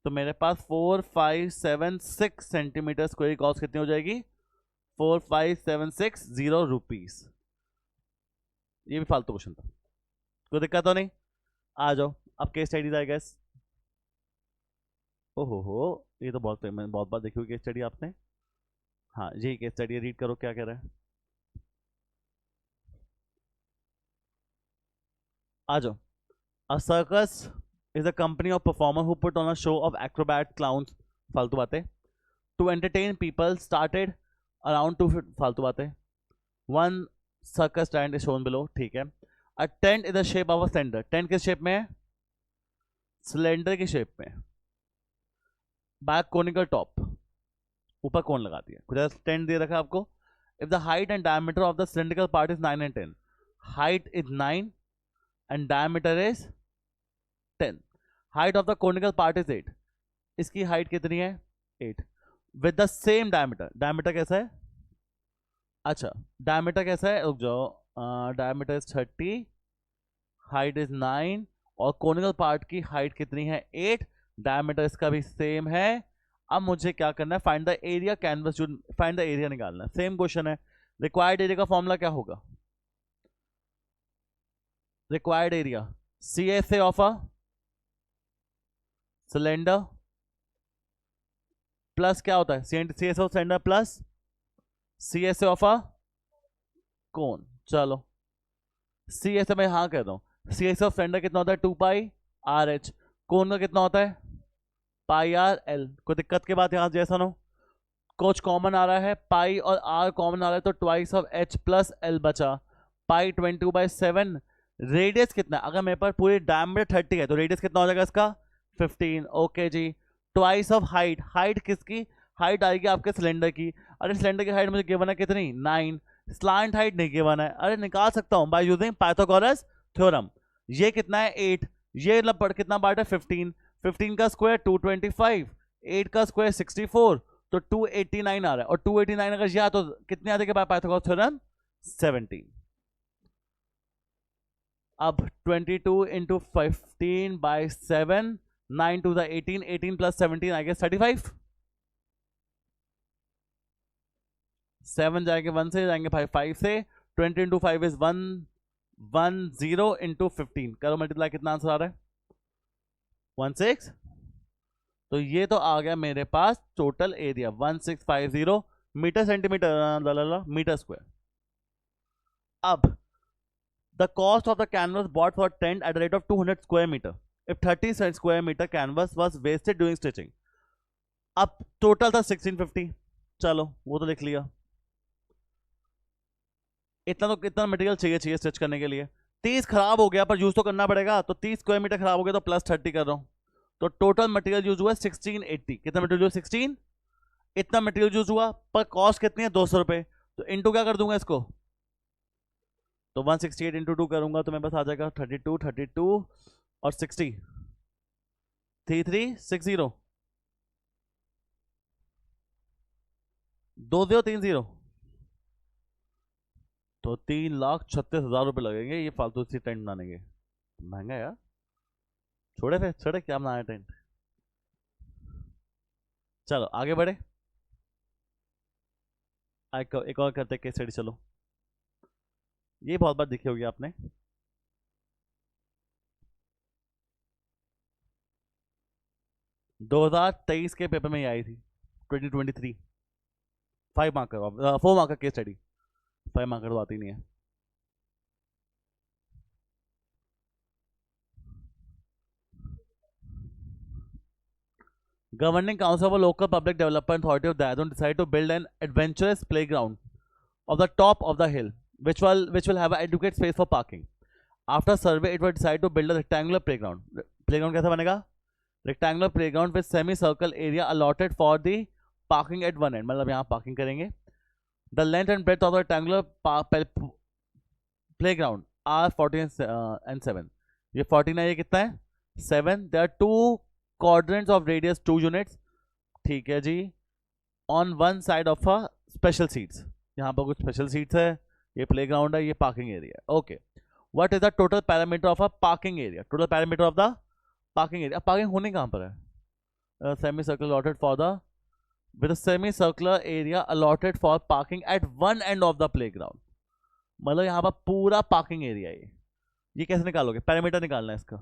तो मेरे पास 4576 सेंटीमीटर स्क्वायर की कॉस्ट कितनी हो जाएगी? 45760 रुपीज। ये भी फालतू क्वेश्चन था, कोई दिक्कत तो नहीं। आ जाओ अब केस स्टडीज आई गेस। ओहो, ये तो बहुत मैंने बहुत बार देखी हुई केस स्टडी आपने। हाँ यही केस स्टडी, रीड करो क्या कह रहा है। आ जाओ। A circus is a company of performer who put on a show of acrobat clowns, फालतू बातें, to entertain people started around two, फालतू बातें। One circus tent is shown below, ठीक है। A tent is the shape of a cylinder, tent किस shape में है? Cylinder की शेप में, बाय कोनिकल टॉप, ऊपर कौन लगा दिया, कुछ ऐसा टेंट दे रखा है आपको। If the height and diameter of the cylindrical part is 9 and 10, height is 9 and diameter is 10, height of the conical part is 8, इसकी हाइट कितनी है? 8, with the same diameter, diameter कैसा है? अच्छा diameter कैसा है, रुक जाओ, diameter is 30, हाइट इज 9 और कोनिकल पार्ट की हाइट कितनी है? 8, डायमीटर इसका भी सेम है। अब मुझे क्या करना है? फाइंड द एरिया कैनवस, जो फाइंड द एरिया निकालना है, सेम क्वेश्चन है। रिक्वायर्ड एरिया का फॉर्मूला क्या होगा? Required area CSA of a cylinder plus क्या होता है? CSA of cylinder plus CSA of a cone. चलो CSA मैं हाँ कह रहा हूं, CSA ऑफ सिलेंडर कितना होता है? 2πRH। कोन का कितना होता है? πRL। कोई दिक्कत की बात यहां जैसा नो, कुछ कॉमन आ रहा है, पाई और आर कॉमन आ रहा है, तो twice of H plus L बचा, पाई 22/7। रेडियस कितना? अगर मेरे पास पूरी डायमीटर 30 है तो रेडियस कितना हो जाएगा इसका? 15। ओके जी। ट्वाइस ऑफ हाइट, हाइट किसकी? हाइट आएगी आपके सिलेंडर की। अरे सिलेंडर की हाइट मुझे गिवन है कितनी? 9। स्लांट हाइट नहीं गिवन है, अरे निकाल सकता हूं बाय यूजिंग पाइथागोरस थ्योरम। ये कितना है? 8। ये मतलब कितना पार्ट है? 15। 15 का स्क्वायर 225, 8 का स्क्वायर 64, तो 289 आ रहा है। और 289 अगर यह तो कितने आते के पाइथागोरस थ्योरम? 17। अब 22 into 15/7, 9 to the 18, 18 plus 17 I guess 35। 7 जाएंगे 1 से, जाएंगे 5 से, 20 इंटू 5 इज 110 इंटू 15, करो मल्टीप्लाई, कितना आंसर आ रहा है? 16। तो ये तो आ गया मेरे पास total area 1650 metre centimetre metre square. अब the cost of the canvas bought for tent at the rate of 200 square meter if 30 square meter canvas was wasted during stitching। अब टोटल था 1650, चलो वो तो लिख लिया। इतना तो कितना मटेरियल चाहिए स्टिच करने के लिए? 30 खराब हो गया पर यूज तो करना पड़ेगा, तो 30 स्क्वायर मीटर खराब हो गया तो प्लस 30 कर रहा हूं, तो टोटल मटेरियल यूज हुआ 1680। कितना मटेरियल यूज? 16। इतना मटेरियल यूज हुआ पर कॉस्ट कितनी है? 200 रुपए। तो इंटू क्या कर दूंगा इसको? तो 168 इंटू 2 करूंगा तो मेरे पास आ जाएगा 32 और 60, 3360, 2030, तो 3,36,000 रुपए लगेंगे ये फालतू सी टेंट बनाने के। महंगा यार, छोड़े फिर, छोड़े क्या बनाया टेंट। चलो आगे बढ़े, एक और करते केस स्टडी। चलो ये बहुत बार देखी होगी आपने। दो 2023 के पेपर में ही आई थी, 2023, 5 marker 4 marker case study, 5 marker तो आती नहीं है। Governing Council of a Local Public Development Authority of Dehradun decided to build an adventurous playground of the top of the hill, which will have an adequate space for parking. After survey, it was decided to build a rectangular playground. Playground कैसा बनेगा? Rectangular playground with semicircle area allotted for the parking at one end. मतलब यहाँ parking करेंगे. The length and breadth of the rectangular playground are 14 and 7. ये 14 है, ये कितना है? 7. There are 2 quadrants of radius 2 units, ठीक है जी, on one side of a special seats। यहाँ पर कुछ स्पेशल सीट्स है, ये प्लेग्राउंड है, ये पार्किंग एरिया है। Okay, what is the total parameter of a parking area? Total parameter of the parking area. Parking होने कहाँ पर है? Semi circle allotted for the with semi circular area allotted for parking at one end of the playground. मतलब यहाँ पर पूरा parking area है। ये कैसे निकालोगे? पैरामीटर निकालना है इसका।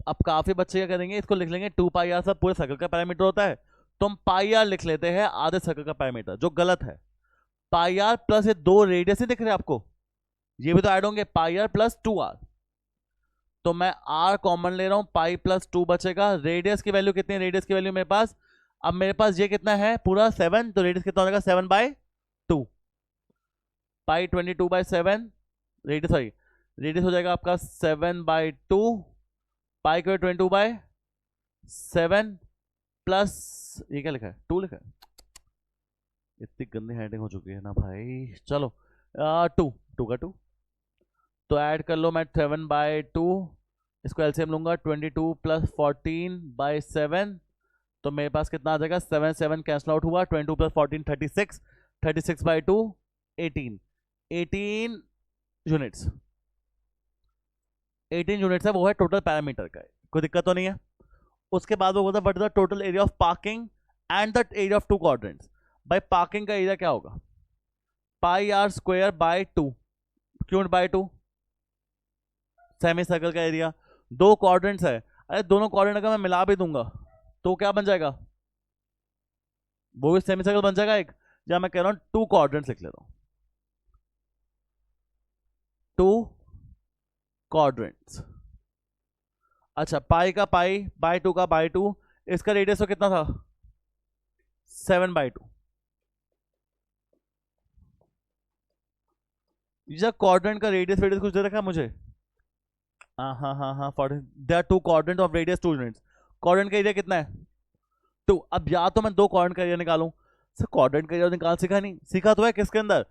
अब काफी बच्चे क्या करेंगे, इसको लिख लेंगे 2 पाई आर, सब पूरे सर्कल का पैरामीटर होता है, तो हम पाई आर लिख लेते हैं आधे सर्कल का पैरामीटर, जो गलत है। पाई आर प्लस ये 2 रेडियस ही दिख रहे हैं आपको, ये भी तो ऐड होंगे, पाई आर प्लस 2r। तो मैं r कॉमन ले रहा हूं, पाई प्लस 2 बचेगा। रेडियस की वैल्यू कितनी है? रेडियस की वैल्यू मेरे पास, अब मेरे पास ये कितना है पूरा 7, तो रेडियस कितना हो जाएगा 7/2। पाई 22/7, रेडियस सॉरी रेडियस हो जाएगा आपका 7/2, पाई को 22/7 प्लस ये क्या लिखा है 2 लिखा है। इतनी गंदी हैंडिंग हो चुकी है ना भाई। चलो 2 का 2 तो ऐड कर लो। मैं 7/2 इसको एलसीएम लूंगा, 22 प्लस 14/7, तो मेरे पास कितना आ जाएगा 7 7 कैंसिल आउट हुआ, 22 प्लस 14 36, 36/2 18 यूनिट्स। 18 यूनिट्स है, वो है टोटल पैरामीटर का, कोई दिक्कत तो नहीं है। उसके बाद वो बोलता है what is the total area of parking and the area of 2 quadrants. भाई पार्किंग का एरिया क्या होगा? पाई आर स्क्वायर बाय 2, क्यों बाय 2? सेमी सर्कल का एरिया, 2 क्वाड्रेंट्स है, अरे दोनों क्वाड्रेंट अगर मैं मिला भी दूंगा तो क्या बन जाएगा? वो भी सेमी सर्कल बन जाएगा एक। जहां मैं कह रहा हूं 2 क्वाड्रेंट्स लिख लेता हूं, 2 क्वाड्रेंट्स। अच्छा, पाई का पाई बाय 2 का बाय 2, इसका रेडियस तो कितना था 7/2। ये क्वाड्रेंट का रेडियस कुछ दे रखा है मुझे। हाँ 40, they are 2 quadrant of radius 2 units. Quadrant का एरिया कितना है 2। अब या तो मैं 2 क्वाड्रेंट का एरिया निकालूं। सर क्वाड्रेंट का एरिया निकाल सीखा नहीं? सीखा तो है किसके अंदर,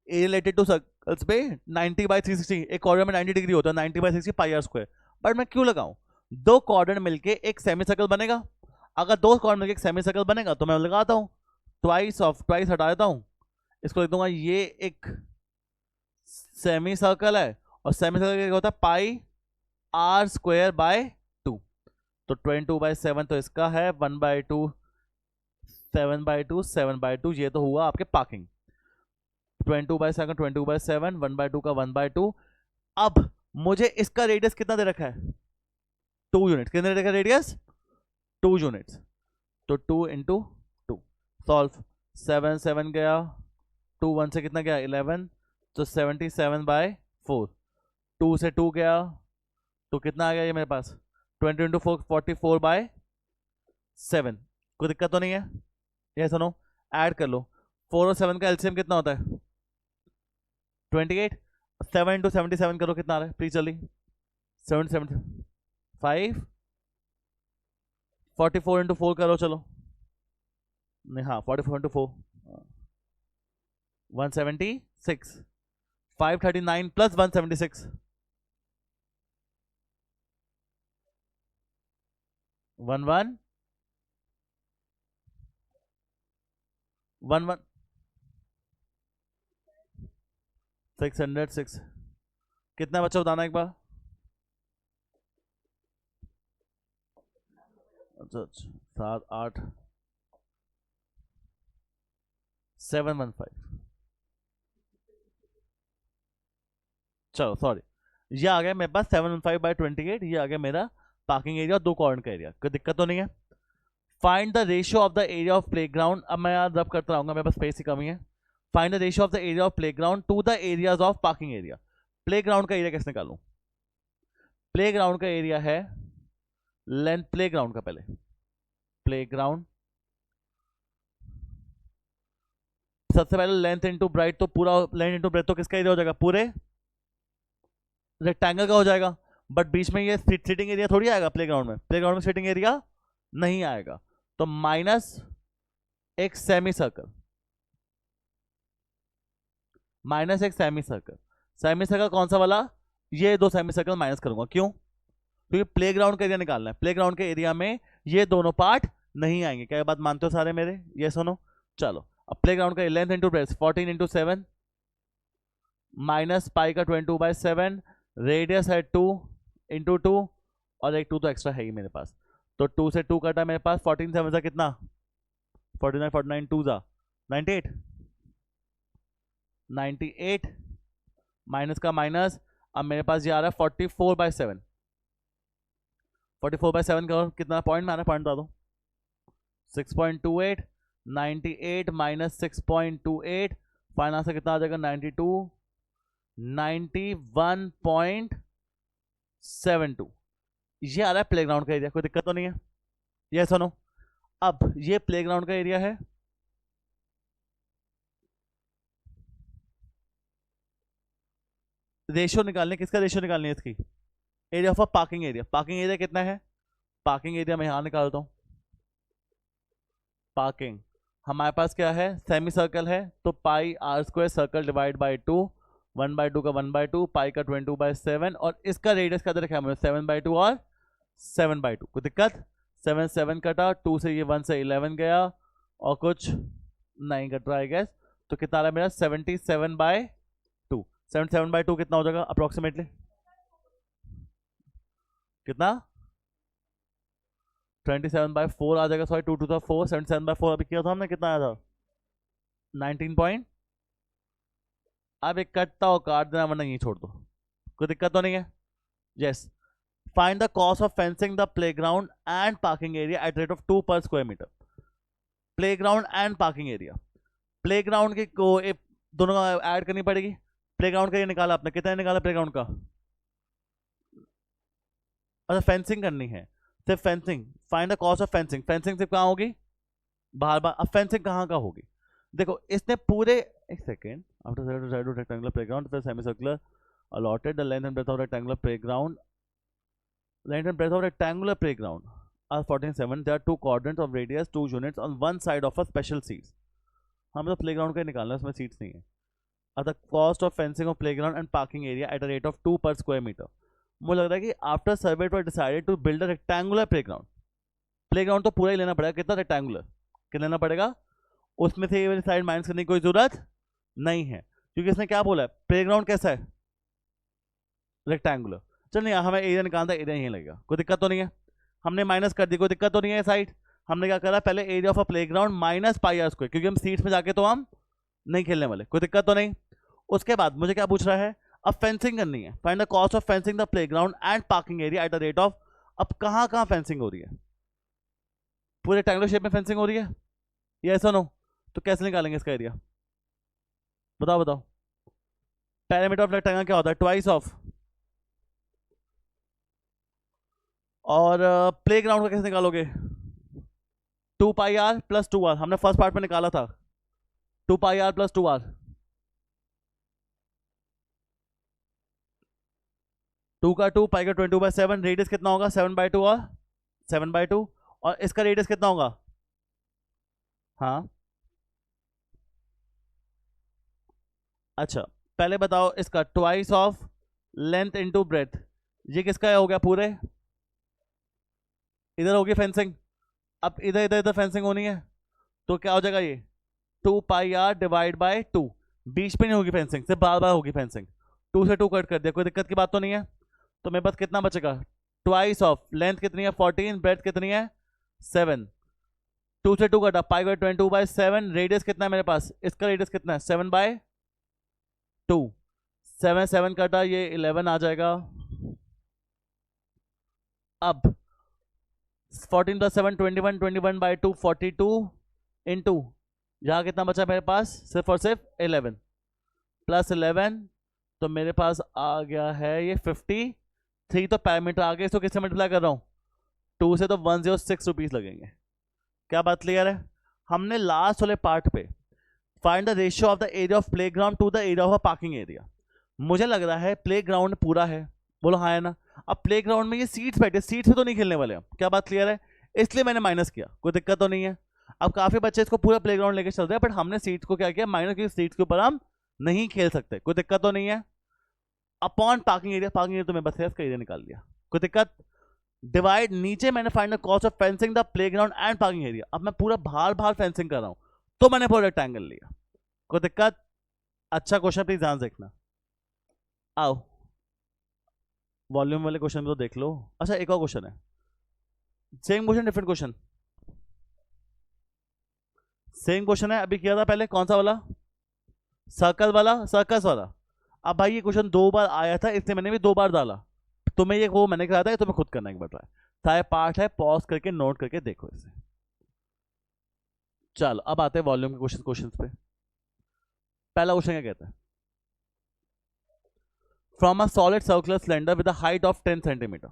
ए रिलेटेड टू सर्कल्स पे 90/360, एक क्वाड्रेंट में 90 डिग्री होता है, 90/60 पाई आर स्क्वायर। बट मैं क्यों लगाऊं? 2 क्वाड्रेंट मिलके एक सेमी सर्कल बनेगा। अगर 2 क्वाड्रेंट मिलके एक सेमी सर्कल बनेगा तो मैं लगाता हूं ट्वाइस हटा देता हूं, इसको लिख दूंगा ये एक सेमी सर्कल है, और सेमी सर्कल क्या होता है पाई आर स्क्वायर बाय 2, तो 22/7 तो इसका है, 1/2 7/2 7/2, ये तो हुआ आपके पार्किंग। 22/7 22/7, 1/2 का 1/2। अब मुझे इसका रेडियस कितना दे रखा है 2 यूनिट, कितने दे रखा है रेडियस 2 यूनिट्स, तो 2 × 2 सॉल्व, 7 7 गया, 2 1 से कितना गया 11, तो 77/4, 2 से 2 गया तो कितना आ गया ये मेरे पास 20 × 4 44/7। कोई दिक्कत तो नहीं है? ये सुनो, ऐड कर लो, 4 और 7 का एलसीएम कितना होता है 28, 7 × 77 करो, कितना आ रहा है प्लीज जल्दी, 7 7 5, 44 × 4 करो, चलो नहीं, हाँ 44 × 4 176, 539 प्लस 176 11 606। कितना बच्चा बताना एक बार? अच्छा 7 8 715। चलो सॉरी, ये आ गया मेरे पास 715/28, ये आ गया मेरा पार्किंग एरिया, 2 क्वाड्रेंट का एरिया। कोई दिक्कत तो नहीं है? Find the ratio of the area of playground. अब मैं यार रब करता रहूंगा, मेरे पास स्पेस की कमी है। Find the ratio of the area of playground to the areas of parking area. Playground का एरिया कैसे निकालूं? प्लेग्राउंड का एरिया है लेंथ, प्लेग्राउंड का पहले प्लेग्राउंड, सबसे पहले लेंथ इंटू ब्राइट, तो पूरा लेंथ इंटू ब्रेथ तो किसका एरिया हो जाएगा, पूरे रेक्टेंगल का हो जाएगा। बट बीच में ये सिटिंग एरिया थोड़ी आएगा प्लेग्राउंड में, प्लेग्राउंड में सिटिंग एरिया नहीं आएगा, तो माइनस एक सेमी सर्कल, माइनस एक सेमी सर्कल। सेमी सर्कल कौन सा वाला? ये 2 सेमी सर्कल माइनस करूंगा, क्यों? क्योंकि प्लेग्राउंड का एरिया निकालना है, प्लेग्राउंड के एरिया में ये दोनों पार्ट नहीं आएंगे। क्या बात मानते हो सारे मेरे? ये सुनो, चलो अब प्लेग्राउंड का length into breadth 14 × 7, minus pi का 22/7, रेडियस है 2 इंटू 2, और एक 2 तो एक्स्ट्रा है ही मेरे पास, तो 2 से 2 कटा मेरे पास, 14 7 कितना, 49 49 2 98, 98 माइनस का माइनस, अब मेरे पास ये आ रहा है 44/7, 44/7 का कितना पॉइंट में आ रहा है, पॉइंट बता दो, 6.28, 98 माइनस 6.28, फाइनल से कितना आ जाएगा 92, 91.72, ये आ रहा है प्लेग्राउंड का एरिया, कोई दिक्कत तो नहीं है, ये सुनो। अब ये प्लेग्राउंड का एरिया है, रेशियो निकालने, किसका रेशियो निकालनी है इसकी, area of a parking area, parking area कितना है, पार्किंग एरिया मैं यहां निकालता हूं, पार्किंग हमारे पास क्या है, सेमी सर्कल है, तो pi are square circle divide by 2, 1/2 का 1/2, पाई का 22/7, और इसका रेडियस क्या रखा है हमने 7/2 और 7/2, कोई दिक्कत, 7 7 कटा, 2 से ये 1 से 11 गया, और कुछ नहीं कट रहा है गैस, तो कितना आ रहा है मेरा 77/2, 77/2 कितना हो जाएगा अप्रोक्सीमेटली, कितना 27/4 आ जाएगा, सॉरी 2 2 था 4, 77/4 अभी किया था हमने, कितना आया था 19 पॉइंट, अब एक कटता हो काट देना वरना यहीं छोड़ दो, कोई दिक्कत तो नहीं है, yes. Find the cost of fencing the playground and parking area at rate of 2 per square metre, playground and parking area, playground की को दोनों का ऐड करनी पड़ेगी, प्लेग्राउंड का ये निकाला आपने, कितना निकाला प्लेग्राउंड का, अच्छा फेंसिंग करनी है, सिर्फ fencing, find the cost of fencing, fencing सिर्फ कहाँ होगी, बाहर बाहर, अब फेंसिंग कहाँ का होगी, देखो इसने पूरे, एक second, after side of rectangular playground फिर semi circular allotted the length and breadth of rectangular playground, length and breadth of rectangular playground are 47, there are 2 quadrants of radius 2 units on one side of a special seats, हमें तो playground का निकालना है, उसमें seats नहीं है, the cost of fencing of playground and parking area at a rate of 2 per square meter, मुझे लग रहा है कि after survey it was decided to build a rectangular playground, playground तो पूरा ही लेना पड़ेगा, कितना रेक्टेंगुलर, कितना लेना पड़ेगा, उसमें से ये वाली साइड माइनस करने की कोई जरूरत नहीं है, क्योंकि इसने क्या बोला है, प्लेग्राउंड कैसा है रेक्टेंगुलर, चल नहीं हमें एरिया निकालना, एरिया यहीं लगेगा, कोई दिक्कत तो नहीं है, हमने माइनस कर दी, कोई दिक्कत तो नहीं है साइड, हमने क्या करा पहले area of a playground minus pi are square, क्योंकि हम सीट्स में जाके तो हम नहीं खेलने वाले, कोई दिक्कत तो नहीं। उसके बाद मुझे क्या पूछ रहा है, अब फेंसिंग करनी है, find the cost of fencing the playground and parking area eight the rate of, अब कहां कहां फेंसिंग हो रही है, पूरे रेक्टेंगुलर शेप में फेंसिंग हो रही है, ये ऐसा नो, तो कैसे निकालेंगे इसका एरिया, बताओ बताओ, पैरामीटर ऑफ रेक्टेंगल क्या होता है, ट्वाइस ऑफ, और प्लेग्राउंड का कैसे निकालोगे, 2 पाई आर प्लस 2 आर, हमने फर्स्ट पार्ट में निकाला था 2 पाई आर प्लस 2 आर, 2 का 2 पाई का 22/7, रेडियस कितना होगा 7/2 और 7/2, और इसका रेडियस कितना होगा, हाँ अच्छा पहले बताओ इसका twice of length into breadth, ये किसका हो गया पूरे, इधर होगी फेंसिंग, अब इधर इधर इधर फेंसिंग होनी है, तो क्या हो जाएगा ये 2 पाई आर डिवाइड बाय 2, बीच में नहीं होगी फेंसिंग, सिर्फ बार बार होगी फेंसिंग, 2 से 2 कट कर दिया, कोई दिक्कत की बात तो नहीं है, तो मेरे पास कितना बचेगा, ट्वाइस ऑफ लेंथ कितनी है 14, ब्रेथ कितनी है 7, 2 से 2 कटा, पाई बाय 22/7, रेडियस कितना है मेरे पास, इसका रेडियस कितना है 7/2, 7 7 कटा, ये 11 आ जाएगा, अब 14 + 7 21, 21/2 42 इंटू, यहाँ कितना बचा मेरे पास सिर्फ और सिर्फ 11 प्लस 11, तो मेरे पास आ गया है ये 53, तो पैरामीटर आ गया, इसको किससे मल्टीप्लाई कर रहा हूँ 2 से, तो 106 रुपीज़ लगेंगे, क्या बात क्लियर है। हमने लास्ट वाले पार्ट पे find the ratio of the area of playground to the area of a parking area, मुझे लग रहा है प्लेग्राउंड पूरा है, बोलो हाँ है ना, अब प्लेग्राउंड में ये सीट्स बैठे, सीट्स पे तो नहीं खेलने वाले हम, क्या बात क्लियर है, इसलिए मैंने माइनस किया, कोई दिक्कत तो नहीं है। अब काफी बच्चे इसको पूरा प्लेग्राउंड लेके चल रहे हैं, बट हमने सीट्स को क्या किया माइनस, क्योंकि सीट्स के ऊपर हम नहीं खेल सकते, कोई दिक्कत तो नहीं है। Upon parking area, parking area तो मैं बस इसका एरिया निकाल दिया, कोई दिक्कत, डिवाइड, नीचे मैंने find the cost of fencing the playground and parking area, अब मैं पूरा बाहर बाहर फेंसिंग कर रहा हूं, तो मैंने पूरा रेक्टेंगल लिया, कोई दिक्कत, अच्छा क्वेश्चन प्लीज ध्यान से देखना। आओ वॉल्यूम वाले क्वेश्चन तो देख लो। अच्छा एक और क्वेश्चन है, same question different question, same question है। अभी किया था पहले कौन सा वाला, सर्कल वाला, सर्कस वाला। अब भाई ये क्वेश्चन 2 बार आया था, इसलिए मैंने भी 2 बार डाला। तुम्हें ये वो मैंने कहा था, तुम्हें खुद करना एक बार ट्राई। सारे पार्ट है, पॉज करके नोट करके देखो इसे। चलो अब आते हैं वॉल्यूम के क्वेश्चन पे। पहला क्वेश्चन क्या कहता है, from a solid circular cylinder with a height of 10 centimetre,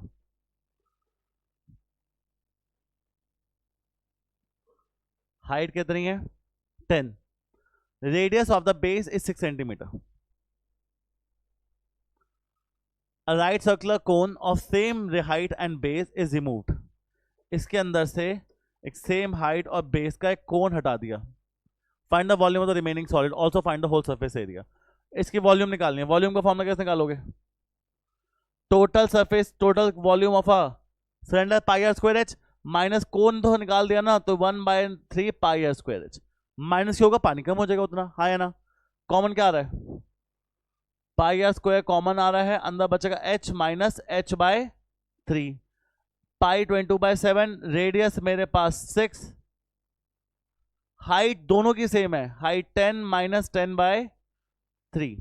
height कितनी है 10, radius of the base is 6 centimetre, a right circular cone of same height and base is removed। इसके अंदर से एक सेम हाइट और बेस का एक cone हटा दिया। Find the volume of the remaining solid, also find the whole surface area. इसकी वॉल्यूम निकालनी है। वॉल्यूम का फॉर्मूला कैसे निकालोगे, total surface, total volume of a cylinder pi are square H, minus cone तो निकाल दिया ना, तो 1/3 pi are square H, minus क्या होगा, पानी कम हो जाएगा उतना, हाँ या ना। कॉमन क्या आ रहा है, पाई आर स्क्वायर कॉमन आ रहा है, अंदर बचेगा h माइनस h/3, पाई 22/7, रेडियस मेरे पास 6, हाइट दोनों की सेम है, हाइट 10 माइनस 10/3,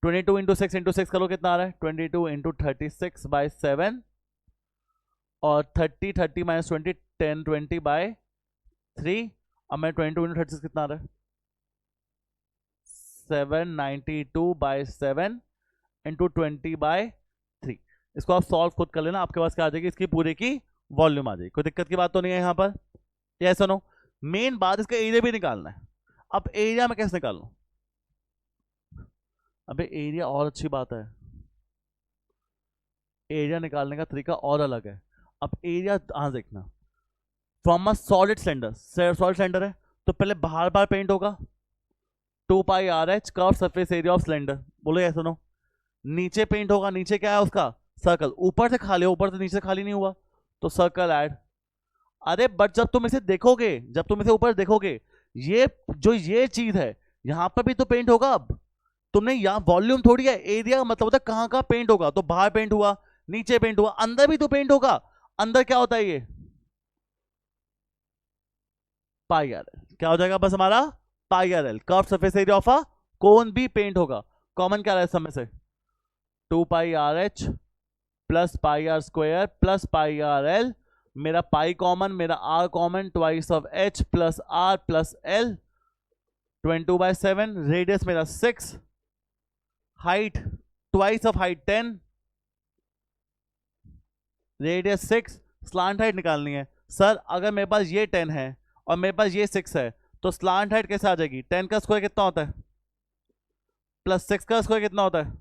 22 इंटू 6 इंटू 6 करो कितना आ रहा है, 22 इंटू 36/7, और 30 माइनस 20 10 20/3। अब मैं 22 इंटू 36 कितना आ रहा है, 792/7 इंटू 20/3। इसको आप सॉल्व खुद कर लेना, आपके पास क्या आ जाएगी, इसकी पूरे की वॉल्यूम आ जाएगी। कोई दिक्कत की बात तो नहीं है यहाँ पर, ये ऐसा नो। मेन बात इसका एरिया भी निकालना है। अब एरिया में कैसे निकालूं, अबे एरिया और अच्छी बात है, एरिया निकालने का तरीका और अलग है। अब एरिया हाँ देखना, from a solid cylinder, solid cylinder है तो पहले बाहर बाहर पेंट होगा, 2πRH curve surface area of cylinder, बोलो ये सुनो। नीचे पेंट होगा, नीचे क्या है उसका सर्कल, ऊपर से खाली, ऊपर से नीचे खाली नहीं हुआ तो सर्कल ऐड। अरे बट जब तुम इसे देखोगे, जब तुम इसे ऊपर देखोगे, ये जो ये चीज है यहां पर भी तो पेंट होगा। अब तुमने यहाँ वॉल्यूम थोड़ी है, एरिया मतलब होता है कहां कहां पेंट होगा, तो बाहर पेंट हुआ, नीचे पेंट हुआ, अंदर भी तो पेंट होगा। अंदर क्या होता है, ये पाई आर एल, क्या हो जाएगा बस हमारा pi are L, curve surface area of a cone भी पेंट होगा। कॉमन क्या रहा है समय से, 2πRH plus pi are square plus pi are l, मेरा पाई कॉमन, मेरा r common, twice of H plus r plus l, 22/7, radius मेरा 6, height twice of height 10, radius 6, slant height निकालनी है। सर अगर मेरे पास ये 10 है और मेरे पास ये 6 है तो स्लांट हाइट कैसे आ जाएगी, 10 का स्क्वायर कितना होता है प्लस 6 का स्क्वायर कितना होता है,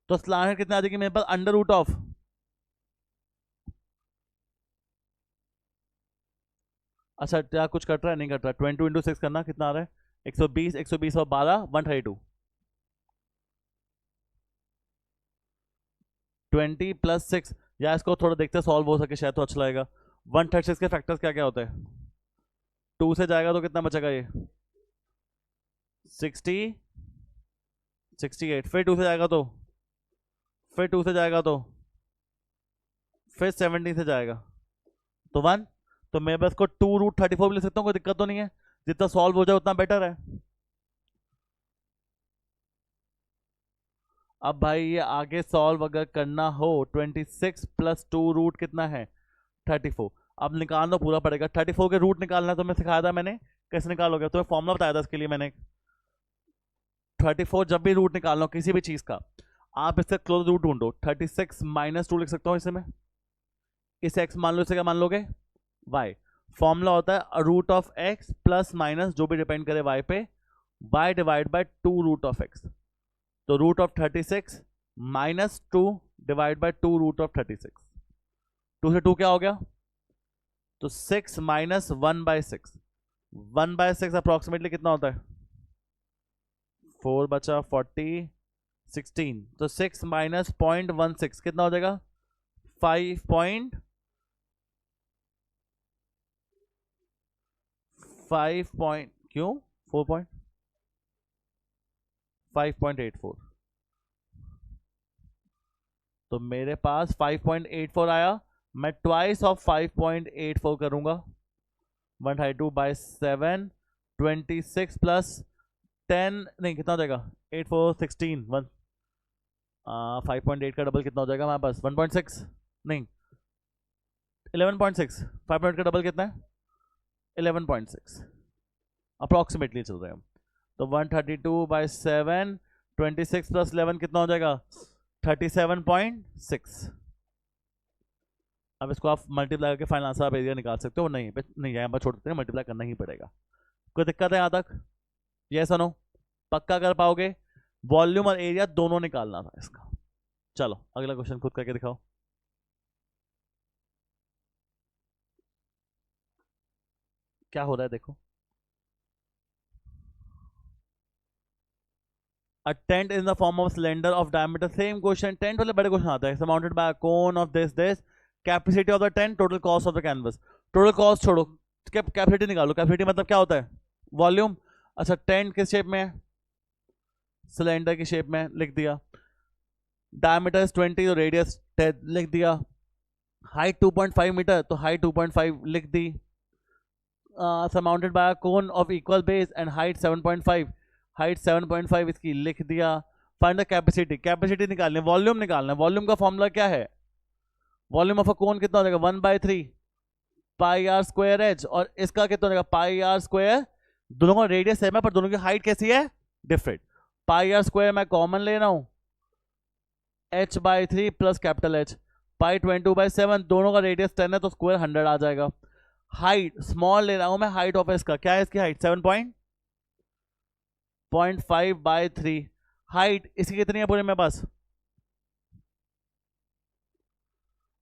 तो स्लांट हाइट कितना आ जाएगी मेरे पास, अंडर रूट ऑफ, अच्छा क्या कुछ कट रहा है, नहीं कट रहा, 22 इंटू 6 करना कितना आ रहा है, 120, 120 और 12 132, 20 प्लस 6, या इसको थोड़ा देखते सॉल्व हो सके शायद तो अच्छा लगेगा। 136 के फैक्टर्स क्या क्या होते हैं, 2 से जाएगा तो कितना बचेगा ये 60, 68, फिर 2 से जाएगा तो, फिर 2 से जाएगा तो, फिर 70 से जाएगा तो 1, तो मैं बस को 2√34 भी ले सकता हूँ, कोई दिक्कत तो नहीं है, जितना सॉल्व हो जाए उतना बेटर है। अब भाई ये आगे सॉल्व अगर करना हो, 26 प्लस 2 रूट कितना है 34, अब निकालना पूरा पड़ेगा। 34 के रूट निकालना तो मैं सिखाया था मैंने, कैसे निकालोगे, तुम्हें फॉर्मूला बताया था इसके लिए मैंने। 34 जब भी रूट निकालना हो किसी भी चीज का, आप इससे क्लोज रूट ढूंढो, 36 माइनस 2 लिख सकता हूँ इसे मैं, इसे x मान लो, इसे क्या मान लोगे y। फॉर्मूला होता है root of x plus minus जो भी डिपेंड करे y पे, y divide by 2 root of x, तो root of 36 minus 2 divide by 2 root of 36, 2 से 2 क्या हो गया, तो 6 माइनस 1/6, 1/6 अप्रोक्सीमेटली कितना होता है 4 बचा 40, 16, तो 6 माइनस 0.16 कितना हो जाएगा 5 क्यों 4 5.84, तो मेरे पास 5.84 आया, मैं ट्वाइस ऑफ 5.84 करूंगा, 132/7, 26 प्लस 10 नहीं कितना हो जाएगा, 8 4 16 1 5.8 का डबल कितना हो जाएगा हमारे पास, 1.6 नहीं 11.6, 5.8 का डबल कितना है 11.6 अप्रॉक्सीमेटली चल रहे हैं हम। तो 132/7, 26 प्लस 11 कितना हो जाएगा 37.6। अब इसको आप मल्टीप्लाई करके फाइनल आंसर आप एरिया निकाल सकते हो, नहीं नहीं यहाँ पर छोड़ सकते हैं, मल्टीप्लाई करना ही पड़ेगा। कोई दिक्कत है यहाँ तक? Yes no? पक्का कर पाओगे? वॉल्यूम और एरिया दोनों निकालना था इसका। चलो अगला क्वेश्चन खुद करके दिखाओ। क्या हो रहा है देखो। A tent in the form of cylinder of diameter, same question, tent वाले बड़े क्वेश्चन आता है, surmounted by a cone of this, capacity of the tent, total cost of the canvas। total cost छोड़ो, कैपेसिटी निकालो। Capacity मतलब क्या होता है? वॉल्यूम। अच्छा टेंट किस शेप में है? सिलेंडर की शेप में, लिख दिया। डायमीटर 20 तो रेडियस 10 लिख दिया। हाइट 2.5 मीटर तो हाइट 2.5 लिख दी। Surmounted by a cone of equal base and height 7.5, height 7.5 इसकी लिख दिया। फाइंड द कैपेसिटी, कैपेसिटी निकालनी, वॉल्यूम निकालना है। वॉल्यूम का फॉर्मूला क्या है? वॉल्यूम ऑफ अ कोन कितना हो जाएगा 1/3 पाई आर स्क्वायर एच, और इसका कितना हो जाएगा पाई आर स्क्वायर। दोनों का रेडियस सेम है पर दोनों की हाइट कैसी है? डिफरेंट। पाई आर स्क्वायर मैं कॉमन ले रहा हूं, h/3 plus capital H, pi 22/7, दोनों का रेडियस 10 है तो स्क्वायर 100 आ जाएगा। हाइट स्मॉल ले रहा हूं मैं, हाइट ऑफ इसका क्या है? इसकी हाइट 7.5/3। हाइट इसकी कितनी है पूरे मेरे पास?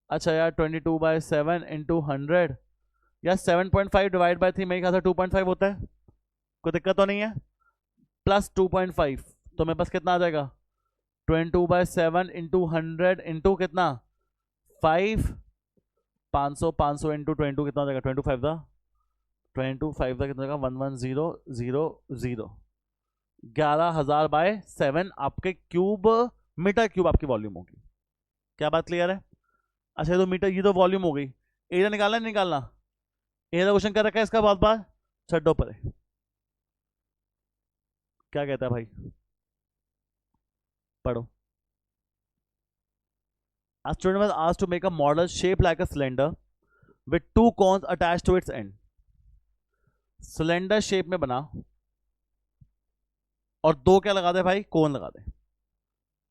अच्छा यार 22/7 इंटू 100, यार 7.5 डिवाइड बाई 3 मेरे ख्याल से 2.5 होता है, कोई दिक्कत तो नहीं है। प्लस 2.5 तो मेरे पास कितना आ जाएगा 22/7 इंटू 100 इंटू कितना 5, 500 इंटू 22 कितना हो जाएगा 25 था, 25 था कितना हो जाएगा 11000, 11,000/7 आपके क्यूब, मीटर क्यूब आपकी वॉल्यूम होगी। क्या बात क्लियर है? अच्छा ये तो मीटर, ये तो वॉल्यूम हो गई। एरिया निकालना नहीं निकालना? एरिया क्वेश्चन कर रखा है इसका बहुत बार, छड्डो पर। क्या कहता है भाई? पढ़ो। A student was asked to make a model shaped like a cylinder with two cones attached to its end. Cylinder shape में बना और दो क्या लगा दे भाई? कोन लगा दे।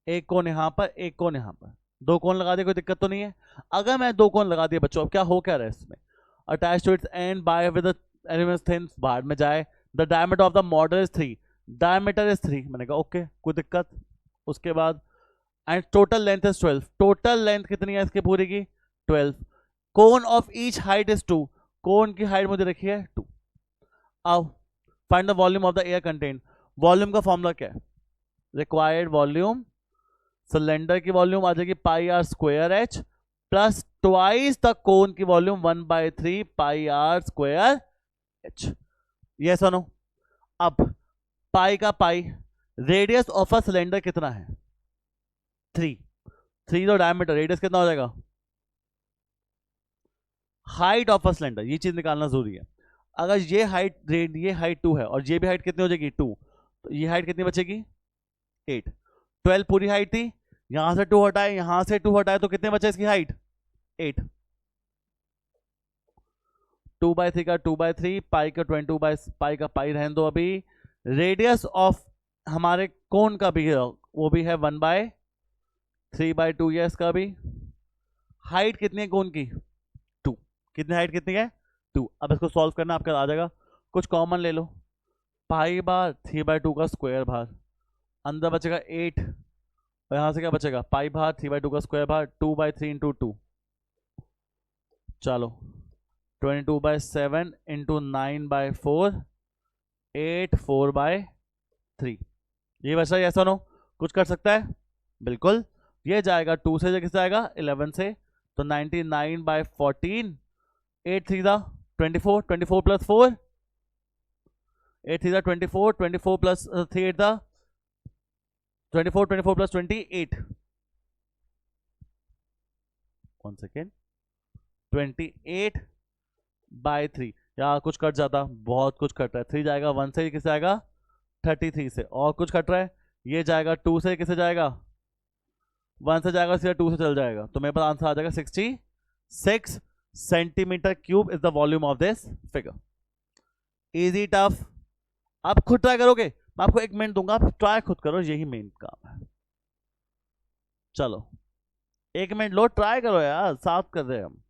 एक कोन यहां पर, एक कोन यहां पर, दो कोन लगा दे, कोई दिक्कत तो नहीं है। अगर मैं दो कोन लगा दिए बच्चों, अब क्या हो क्या रहा है इसमें? Attach to its end by with elements thin, बाहर में जाए। The diameter of the model is 3, diameter is 3, मैंने कहा ओके कोई दिक्कत। उसके बाद and total length is 12, total length कितनी है इसकी पूरी की 12। Cone of each height is 2, cone की हाइट मुझे रखी है 2। आओ find the volume of the air content. Volume का फॉर्मूला क्या है? रिक्वायर्ड वॉल्यूम, सिलेंडर की वॉल्यूम आ जाएगी pi are square H plus twice the cone की volume 1/3 pi are square H. Yes और नो? अब पाई का pi, radius of a cylinder कितना है 3, 3 तो डायमीटर, रेडियस कितना हो जाएगा? हाइट ऑफ अ सिलेंडर, ये चीज निकालना जरूरी है। अगर ये हाइट 2 है और ये भी हाइट कितनी हो जाएगी 2, तो ये हाइट कितनी बचेगी 8। 12 पूरी हाइट थी, यहां से 2 हटाए, यहां से 2 हटाए तो कितने बचे इसकी हाइट 8। 2/3 का 2/3, पाई का 22 पाई का पाई रहने दो अभी। रेडियस ऑफ हमारे कोन का भी है, वो भी है 1/3/2 है इसका भी। हाइट कितनी है कोन की 2, कितनी हाइट कितनी है 2। अब इसको सॉल्व करना आपका आ जाएगा। कुछ कॉमन ले लो, पाई बार 3/2 का स्क्वायर बार, अंदर बचेगा 8, और यहां से क्या बचेगा पाई भार 3/2 का स्क्वायर भार 2/3 इंटू 2। चलो 22/7 इंटू 9/4, 8 4/3। ये बचा ऐसा नो? कुछ कर सकता है? बिल्कुल। ये जाएगा 2 से, किससे जाएगा 11 से, तो 99/14, 8 3 दा 24, 24 प्लस 4, 8 3 दा 24, 24 प्लस 3 8 दा 24, 24 प्लस 28, 1 सेकेंड, 28/3, या कुछ कट जाता, बहुत कुछ कट रहा है। 3 जाएगा 1 से, किसे जाएगा 33 से, और कुछ कट रहा है, ये जाएगा 2 से, किसे जाएगा 1 से जाएगा, सीधा 2 से चल जाएगा, तो मेरे पास आंसर आ जाएगा 66 centimetre cube is the volume of this figure. Easy tough? आप खुद ट्राई करोगे, मैं आपको 1 मिनट दूंगा, आप ट्राई खुद करो, यही मेन काम है। चलो 1 मिनट लो, ट्राई करो यार, साफ कर रहे हैं हम।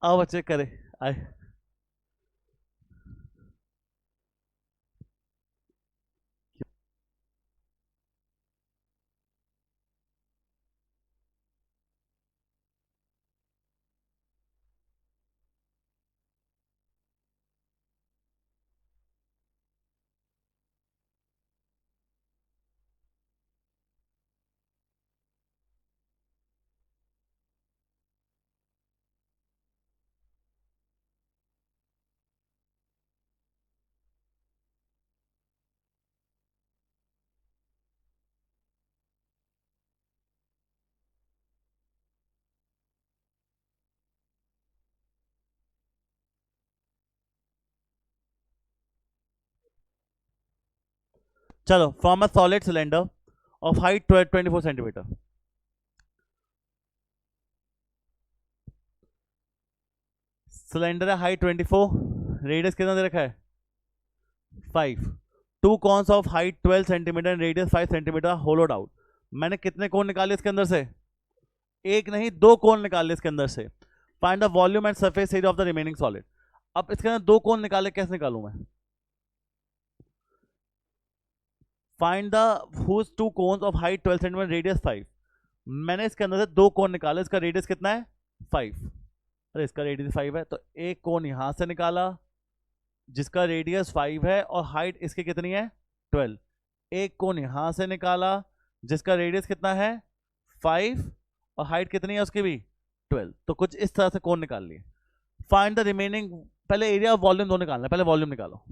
आओ बच्चे करे आए। चलो, from a solid cylinder of height 24 centimetre, cylinder है हाइट 24, रेडियस कितना दे रखा है 5, 2 cons of height 12 centimetre and radius 5 centimetre होलोड out. मैंने कितने कोण निकाले इसके अंदर से, एक नहीं 2 कोण निकाले इसके अंदर से। Find the volume and surface area of the remaining solid. अब इसके अंदर 2 कोण निकाले, कैसे निकालूं मैं, find the whose 2 cones of height 12 centimetre radius 5। मैंने इसके अंदर से 2 कोण निकाले, इसका रेडियस कितना है 5, अरे इसका रेडियस 5 है, तो एक कोण यहां से निकाला जिसका रेडियस 5 है और हाइट इसकी कितनी है 12, एक कोण यहां से निकाला जिसका रेडियस कितना है 5 और हाइट कितनी है उसकी भी 12, तो कुछ इस तरह से कोण निकाल लिए। फाइंड द रिमेनिंग, पहले एरिया ऑफ वॉल्यूम दो निकालना है, पहले वॉल्यूम निकालो।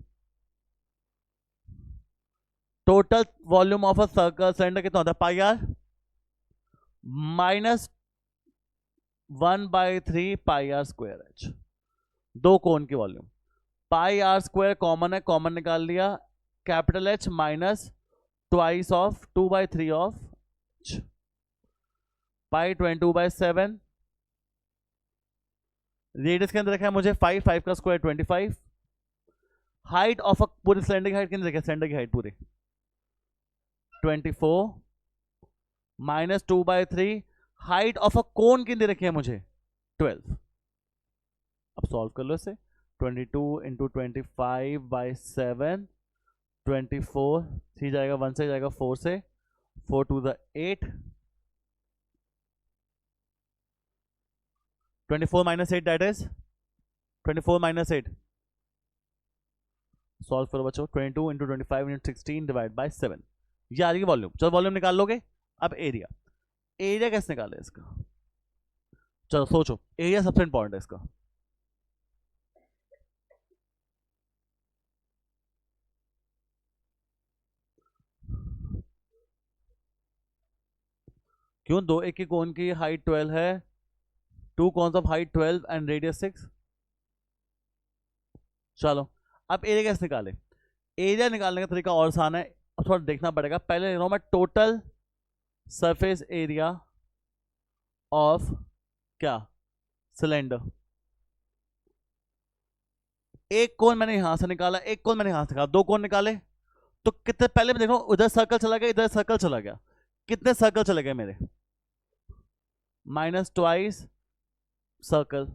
Total volume of a circle cylinder कितना होता है pi R minus 1/3 pi are square H, 2 cone की volume. Pi are square common है, कॉमन निकाल लिया, capital H minus twice of 2/3 of H, pi 22/7, radius के अंदर रखा है मुझे 5, 5 का स्क्वायर 25, हाइट ऑफ अ पूरे सिलेंडर की हाइट कितनी रखी है, सिलेंडर की हाइट पूरी 24 माइनस 2/3, हाइट ऑफ अ कोन कितनी रखी है मुझे 12। अब सॉल्व कर लो इसे, 22 इंटू 25/7, 24, 3 जाएगा 1 से जाएगा 4 से, 4 to the 8, 24 minus 8 that is 24 minus 8, solve करो बच्चों, 22 इंटू 25 इंटू 16 डिवाइड बाई 7, ये आ रही है वॉल्यूम। चलो वॉल्यूम निकाल लोगे। अब एरिया, एरिया कैसे निकाले इसका, चलो सोचो, एरिया सबसे इंपॉर्टेंट है इसका। क्यों, दो एक ही कोन की हाइट 12 है, 2 cones of height 12 and radius 6, चलो अब एरिया कैसे निकाले? एरिया निकालने का तरीका और आसान है, थोड़ा देखना पड़ेगा। पहले लिख रहा हूं मैं टोटल सरफेस एरिया ऑफ क्या, सिलेंडर। एक कोण मैंने यहां से निकाला, एक कोण मैंने यहां से निकाला, दो कोण निकाले। तो कितने, पहले मैं देखो उधर सर्कल चला गया, इधर सर्कल चला गया, कितने सर्कल चले गए मेरे? Minus twice circle.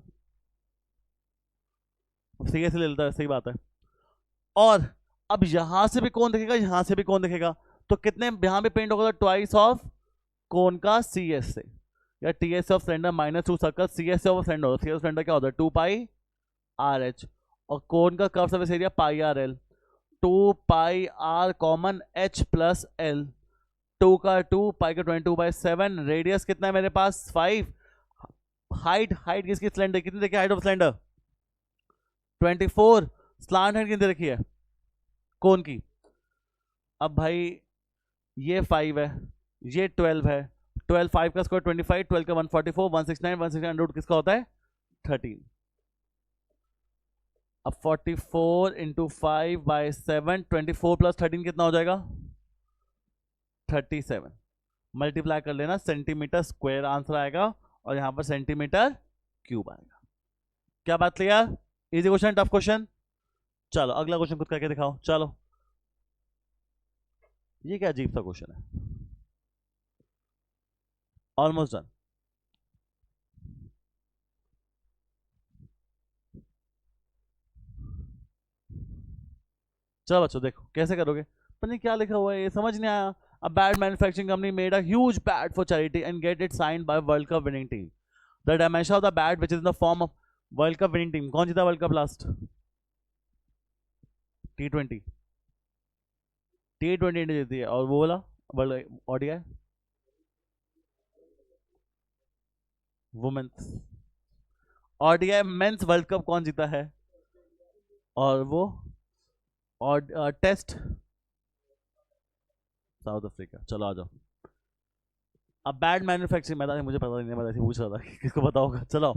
सीधे से ले लेता है, सही बात है। और अब यहां से भी कौन दिखेगा, यहां से भी कौन दिखेगा, तो कितने यहां भी पेंट होगा, ट्वाइस ऑफ कोन का सी एस से, या T S of cylinder minus two circle C S of cylinder. C S cylinder क्या होता है, 2 पाई आर एच, और कोन का curve surface area pi are l. 2 pi r common h plus l, 2 का 2, पाई का 22/7। Radius कितना है मेरे पास, 5। हाइट, हाइट किसकी, सिलेंडर कितनी देखिए, height of cylinder 24। Slant height कितनी रखी है, कोन की। अब भाई ये 5 है, ये 12 है, 12 5 का स्क्वायर 25, 12 का 144, 169, 169 रूट किसका होता है 13। अब 44 इंटू 5/7, 24 प्लस 13 कितना हो जाएगा 37। मल्टीप्लाई कर लेना, सेंटीमीटर स्क्वायर आंसर आएगा, और यहां पर सेंटीमीटर क्यूब आएगा। क्या बात clear? Easy question, tough question? चलो अगला क्वेश्चन खुद करके दिखाओ। चलो ये क्या अजीब सा क्वेश्चन है, ऑलमोस्ट डन। चलो बच्चों देखो कैसे करोगे, पता नहीं क्या लिखा हुआ है, ये समझ नहीं आया। A bad manufacturing company made a huge bat for charity and get it signed by World Cup winning team. The dimension of the bat, which is in the form of World Cup winning team, कौन जीता world cup last? T20 T20 जीती है, और वो वाला world ODI women's, ODI men's world cup कौन जीता है, और वो और टेस्ट साउथ अफ्रीका। चलो आ जाओ। अब बैड मैन्युफैक्चरिंग, मैं मुझे पता नहीं, मैं ऐसे पूछ रहा था कि किसको पता होगा। चलो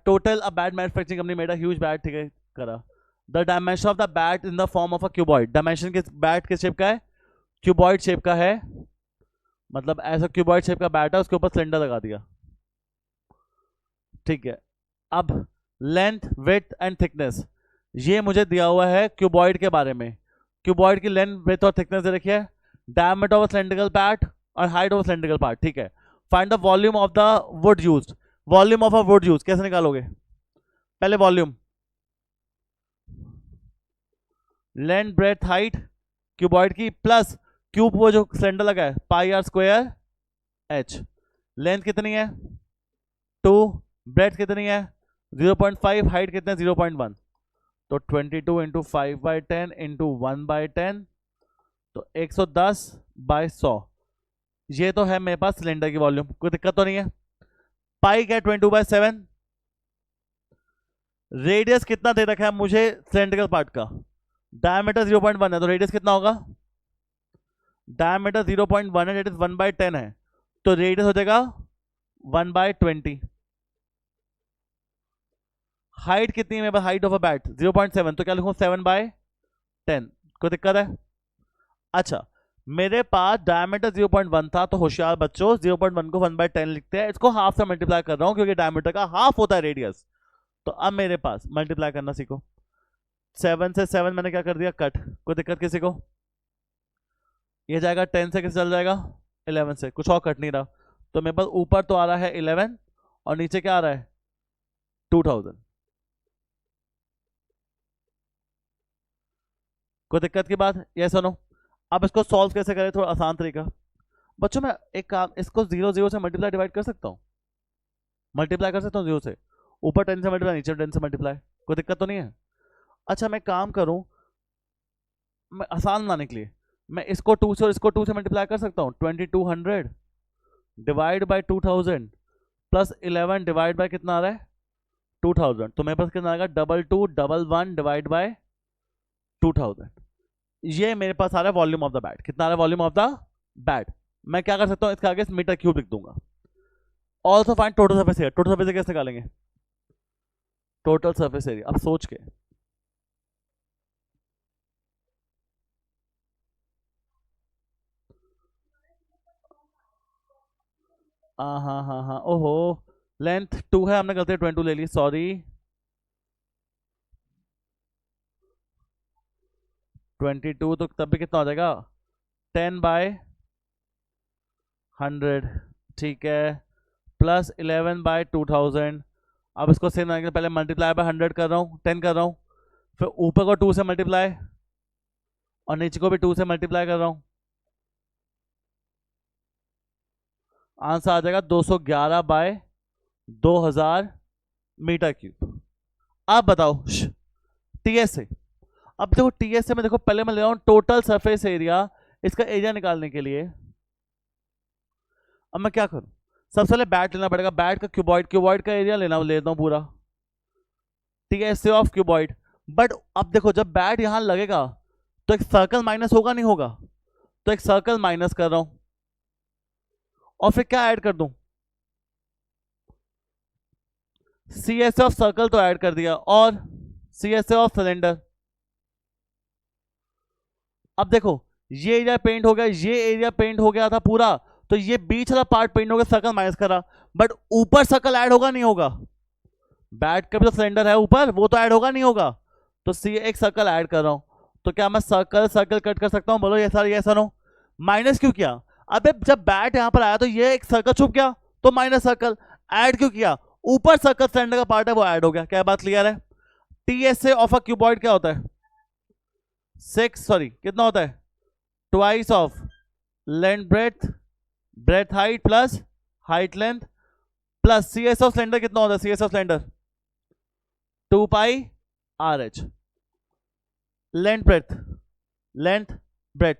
total a bad manufacturing company made a huge bat, ठीक है करा। The dimension of the bat in the form of a cuboid, dimension किस बैट किस शेप का है, क्यूबॉइड शेप का है, मतलब ऐसा क्यूबॉइड शेप का बैट है, उसके ऊपर सिलेंडर लगा दिया, ठीक है। अब लेंथ, विड्थ एंड थिकनेस, ये मुझे दिया हुआ है क्यूबॉइड के बारे में। क्यूबॉइड की लेंथ, विड्थ और थिकनेस दे रखी है, डायमीटर ऑफ सिलेंड्रिकल बैट और हाइट ऑफ सिलेंड्रिकल पार्ट, ठीक है। Find the volume of the wood used, volume of a would use कैसे निकालोगे, पहले volume, length breadth height cuboid की, प्लस क्यूब वो जो सिलेंडर लगा है pi are square H. Length कितनी है 2, ब्रेथ कितनी है 0.5, हाइट कितने 0.1, तो 22 इंटू 5/10 इंटू 1/10, तो 110/100। ये तो है मेरे पास सिलेंडर की वॉल्यूम, कोई दिक्कत तो नहीं है। पाई क्या 22/7। रेडियस कितना दे रखा है मुझे सिलेंड्रिकल पार्ट का, डायमीटर 0.1 है, तो रेडियस कितना होगा, डायमीटर 0.1 है, डेट इज 1/10 है, तो रेडियस हो जाएगा 1/20। हाइट कितनी है मेरे पास, हाइट ऑफ अ बैट 0.7, तो क्या लिखूं 7/10, कोई दिक्कत है? अच्छा मेरे पास डायमीटर 0.1 था, तो होशियार बच्चों 0.1 को 1/10 लिखते हैं, इसको हाफ से मल्टीप्लाई कर रहा हूं क्योंकि डायमीटर का हाफ होता है रेडियस। तो अब मेरे पास मल्टीप्लाई करना सीखो, 7 से 7 मैंने क्या कर दिया कट, कोई दिक्कत किसी को? ये जाएगा 10 से किस चल जाएगा 11 से, कुछ और कट नहीं रहा, तो मेरे पास ऊपर तो आ रहा है 11 और नीचे क्या आ रहा है 2000। कोई दिक्कत की बात, ये सुनो। अब इसको सॉल्व कैसे करें, थोड़ा आसान तरीका बच्चों, मैं एक काम, इसको 0 0 से मल्टीप्लाई डिवाइड कर सकता हूँ, मल्टीप्लाई कर सकता हूँ 0 से, ऊपर 10 से मल्टीप्लाई, नीचे 10 से मल्टीप्लाई, कोई दिक्कत तो नहीं है? अच्छा मैं काम करूँ, मैं आसान बनाने के लिए मैं इसको 2 से और इसको 2 से मल्टीप्लाई कर सकता हूँ, 2200 divide by 2000 plus 11 divide by कितना आ रहा है 2000, तो मेरे पास कितना आएगा 2211 डिवाइड बाई 2000। ये मेरे पास आ रहा है वॉल्यूम ऑफ द बैट, कितना आ रहा है वॉल्यूम ऑफ द बैट। मैं क्या कर सकता हूँ, इसके आगे मीटर क्यूब लिख दूंगा। Also find total surface area, total surface area कैसे निकालेंगे, टोटल सरफेस एरिया, अब सोच के हाँ हाँ हाँ, ओहो, लेंथ 2 है, हमने गलती 22 ले ली, सॉरी। 22 तो तब भी कितना हो जाएगा, 10/100, ठीक है, प्लस 11/2000। अब इसको सेम करने के पहले मल्टीप्लाई बाय 100 कर रहा हूँ, 10 कर रहा हूँ, फिर ऊपर को 2 से मल्टीप्लाई और नीचे को भी 2 से मल्टीप्लाई कर रहा हूँ। आंसर आ जाएगा 211/2000 मीटर क्यूब। अब बताओ टीएस से, अब देखो टीएस से मैं देखो पहले मैं ले रहा हूँ टोटल सरफेस एरिया, इसका एरिया निकालने के लिए अब मैं क्या करूं, सबसे पहले बैट लेना पड़ेगा, बैट का क्यूबॉइड, क्यूबॉइड का एरिया लेता हूं पूरा, ठीक है, एस ऑफ क्यूबॉइड। बट अब देखो जब बैट यहां लगेगा तो एक सर्कल माइनस होगा नहीं होगा, तो एक सर्कल माइनस कर रहा हूं और फिर क्या ऐड कर दूं, सी एस ऑफ सर्कल तो ऐड कर दिया और सी एस ऑफ सिलेंडर। अब देखो ये एरिया पेंट हो गया, ये एरिया पेंट हो गया था पूरा, तो ये बीच वाला पार्ट पेंट हो गया, सर्कल माइनस करा, बट ऊपर सर्कल ऐड होगा नहीं होगा, बैट का भी तो सिलेंडर है ऊपर, वो तो ऐड होगा नहीं होगा, तो सी एक सर्कल ऐड कर रहा हूं, तो क्या मैं सर्कल सर्कल कट कर सकता हूं, बोलो ये सर, ये ऐसा नो, माइनस क्यों किया, अबे जब बैट यहां पर आया तो ये एक सर्कल छुप गया, तो माइनस सर्कल ऐड क्यों किया, ऊपर सर्कल सिलेंडर का पार्ट है वो ऐड हो गया, क्या बात क्लियर है। T S A of a cuboid क्या होता है, 6, सॉरी कितना होता है, twice of length breadth, breadth height plus height length, plus C S of cylinder कितना होता है, C S of cylinder 2πRh, length breadth, length breadth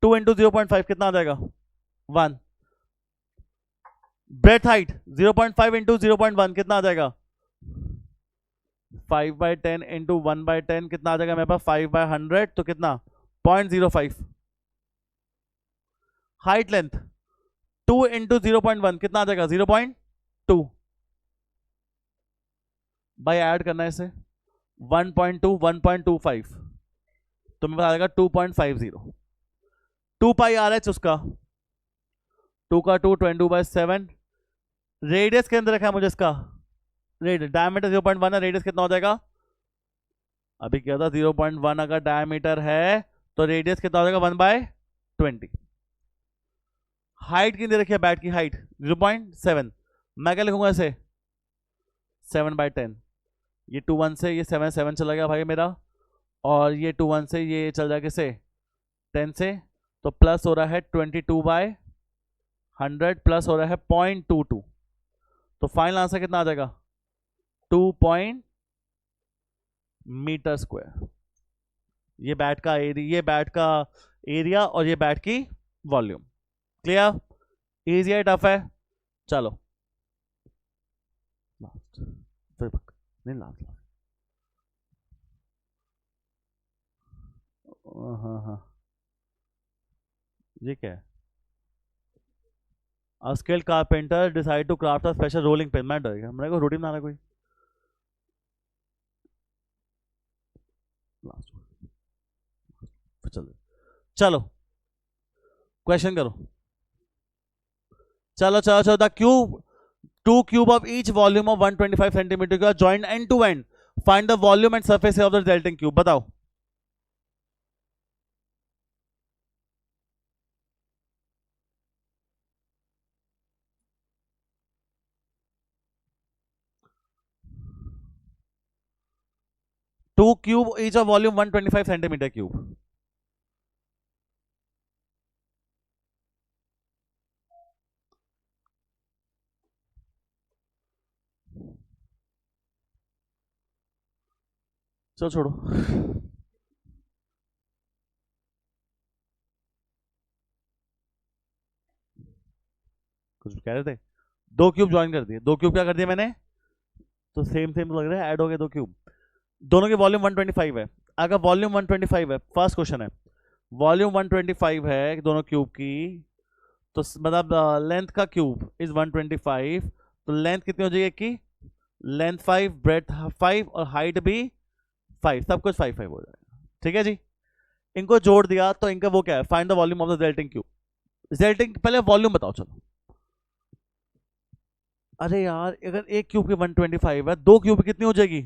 2 into 0.5 कितना आ जाएगा 1, ब्रेथ हाइट 0.5 इंटू 0.1 कितना आ जाएगा 5/10 इंटू 1/10 कितना आ जाएगा मेरे पास 5/100, तो कितना 0.05। हाइट लेंथ 2 इंटू 0.1 कितना आ जाएगा 0.2, भाई ऐड करना है इसे 1.2 1.25, तो मेरे पास आ जाएगा 2.50, 2πRh उसका 2 का 2 22/7, रेडियस के अंदर रखा है मुझे इसका, रेडियस डायमीटर 0.1 है, रेडियस कितना हो जाएगा, अभी क्या था 0.1 अगर डायमीटर है तो रेडियस कितना हो जाएगा 1/20। हाइट कितनी रखी है बैट की हाइट 0.7, मैं क्या लिखूंगा इसे 7/10, ये 2 1 से ये 7 7 चला गया भाई मेरा, और ये 2 1 से ये चल जाएगा किसे 10 से, तो प्लस हो रहा है 22/100 प्लस हो रहा है 0.22, तो फाइनल आंसर कितना आ जाएगा 2 मीटर स्क्वायर। ये बैट का एरिया, ये बैट का एरिया और ये बैट की वॉल्यूम, क्लियर, इजी है टफ है, चलो लास्ट, नहीं लास्ट, हाँ हाँ, ये क्या है, A skilled carpenter decide to craft a special rolling pin, मैं डर गया, मैंने को रोटी बनाना कोई, चलो चलो क्वेश्चन करो, चलो चलो चलो, the cube, two cube of each volume of 125 centimeter are joined end to end, find the volume and surface of the resulting cube, बताओ। Two cube each of volume 125 centimeter cube, चलो छोड़ो, कुछ कह रहे थे, दो क्यूब ज्वाइन कर दिए, दो क्यूब क्या कर दिया मैंने, तो सेम सेम लग रहा है, ऐड हो गए दो क्यूब, दोनों के वॉल्यूम 125 है, अगर वॉल्यूम 125 है, फर्स्ट क्वेश्चन है, वॉल्यूम 125 है दोनों क्यूब की, तो मतलब लेंथ का क्यूब इज 125, तो लेंथ कितनी हो जाएगी की, लेंथ 5, ब्रेथ 5 और हाइट भी 5, सब कुछ 5 5 हो जाएगा, ठीक है जी। इनको जोड़ दिया तो इनका वो क्या है, find the volume of the resulting cube, resulting पहले वॉल्यूम बताओ, चलो अरे यार अगर एक क्यूब की 125 है, दो क्यूब कितनी हो जाएगी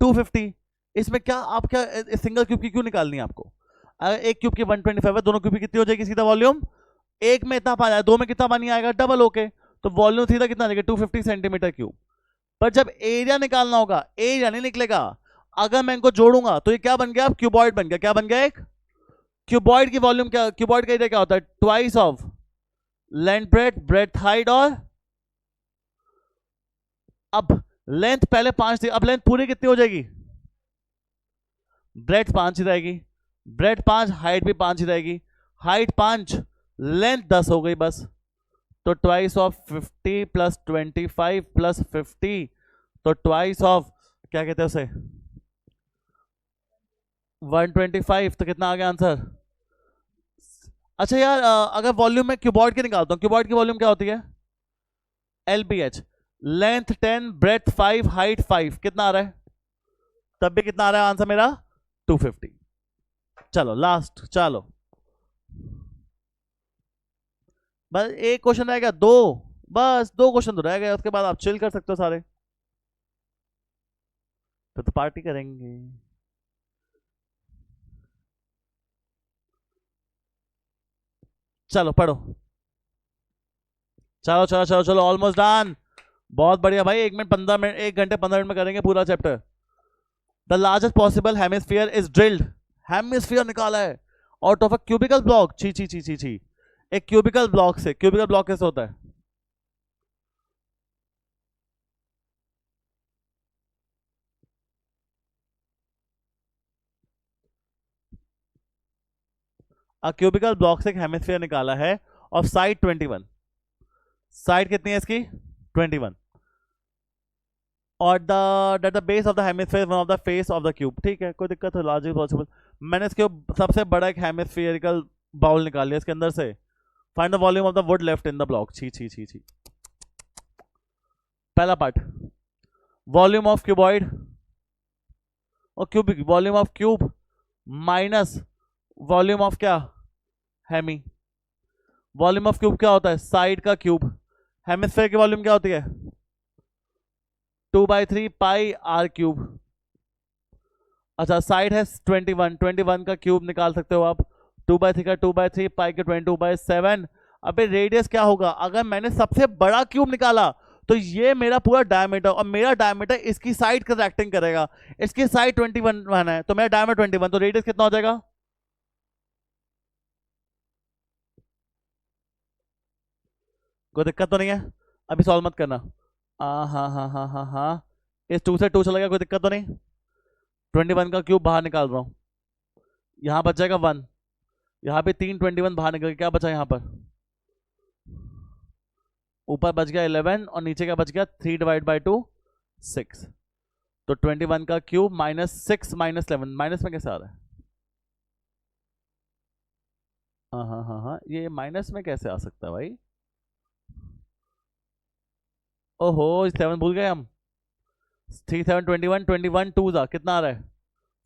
250। इसमें क्या आप क्या सिंगल क्यूब की क्यों निकालनी है आपको? अगर एक क्यूब की 125 है, दोनों क्यूब की कितनी हो जाएगी सीधा वॉल्यूम? एक में इतना पानी आया, दो में कितना पानी आएगा डबल होके, तो वॉल्यूम सीधा कितना आएगा 250 सेंटीमीटर क्यूब। पर जब एरिया निकालना होगा एरिया नहीं निकलेगा। अगर मैं इनको जोड़ूंगा तो ये क्या बन गया? क्यूबॉइड बन गया। क्या बन गया? एक क्यूबॉइड की वॉल्यूम क्या, क्यूबॉइड का एरिया क्या होता है? Twice of length breadth, breadth height. और अब लेंथ पहले 5 थी, अब लेंथ पूरी कितनी हो जाएगी? ब्रेथ 5 ही रहेगी, ब्रेथ 5, हाइट भी 5 ही रहेगी। हाइट 5, लेंथ 10 हो गई बस। तो ट्वाइस ऑफ 50 प्लस 25 प्लस 50, तो ट्वाइस ऑफ क्या कहते हैं उसे 125, तो कितना आ गया आंसर? अच्छा यार अगर वॉल्यूम में क्यूबॉइड की निकालता हूँ, क्यूबॉइड की वॉल्यूम क्या होती है? LBH। लेंथ 10, ब्रेथ 5, हाइट 5, कितना आ रहा है? तब भी कितना आ रहा है आंसर मेरा? 250। चलो लास्ट, चलो बस एक क्वेश्चन रह गया, दो, बस दो क्वेश्चन तो रह गए, उसके बाद आप चिल कर सकते हो सारे, तो पार्टी करेंगे। चलो पढ़ो, चलो चलो चलो चलो, ऑलमोस्ट डन। बहुत बढ़िया भाई, 1 मिनट 15 मिनट, 1 घंटे 15 मिनट में करेंगे पूरा chapter. The largest possible hemisphere is drilled. Hemisphere निकाला है out of a cubical block. ची ची ची ची ची, एक क्यूबिकल ब्लॉक से। क्यूबिकल ब्लॉक कैसे होता है? अ क्यूबिकल ब्लॉक से एक हेमिस्फीयर निकाला है ऑफ साइड 21। साइड कितनी है इसकी? 21। और the base of the hemisphere one of the face of the cube. ठीक है, कोई दिक्कत है? Logic possible. मैंने इसके सबसे बड़ा एक हेमिस्फीयरिकल बाउल निकाल लिया इसके अंदर से। Find the volume of the wood left in the block. छी छी छी छी। पहला पार्ट, वॉल्यूम ऑफ क्यूबॉइड और cubic, volume of cube minus volume of क्या? हेमी। वॉल्यूम ऑफ क्यूब क्या होता है? साइड का क्यूब। हेमिस्फीयर की वॉल्यूम क्या होती है? 2/3 पाई आर क्यूब। अच्छा साइड है 21, 21 का क्यूब निकाल सकते हो आप। 2/3 का 2/3 पाई के 22/7। अबे रेडियस क्या होगा? अगर मैंने सबसे बड़ा क्यूब निकाला तो ये मेरा पूरा डायमीटर, और मेरा डायमीटर इसकी साइड करेक्टिंग करेगा। इसकी साइड 21 है तो मेरा डायमीटर 21, तो रेडियस कितना हो जाएगा? कोई दिक्कत तो नहीं है? अभी सॉल्व मत करना। हाँ हाँ हाँ हाँ हाँ हाँ, इस 2 से 2 चला गया, कोई दिक्कत तो नहीं? 21 का क्यूब बाहर निकाल रहा हूँ, यहाँ बच जाएगा 1। यहाँ पे 3 21 बाहर निकल, क्या बचा यहाँ पर? ऊपर बच गया 11 और नीचे क्या बच गया? 3/2 6। तो 21 का क्यूब माइनस 6 माइनस 11, माइनस में कैसे आ रहा है? हाँ हाँ हाँ हाँ, ये माइनस में कैसे आ सकता है भाई? ओहो 7 भूल गए हम। 3 7 21, 21 2 जा कितना आ रहा है?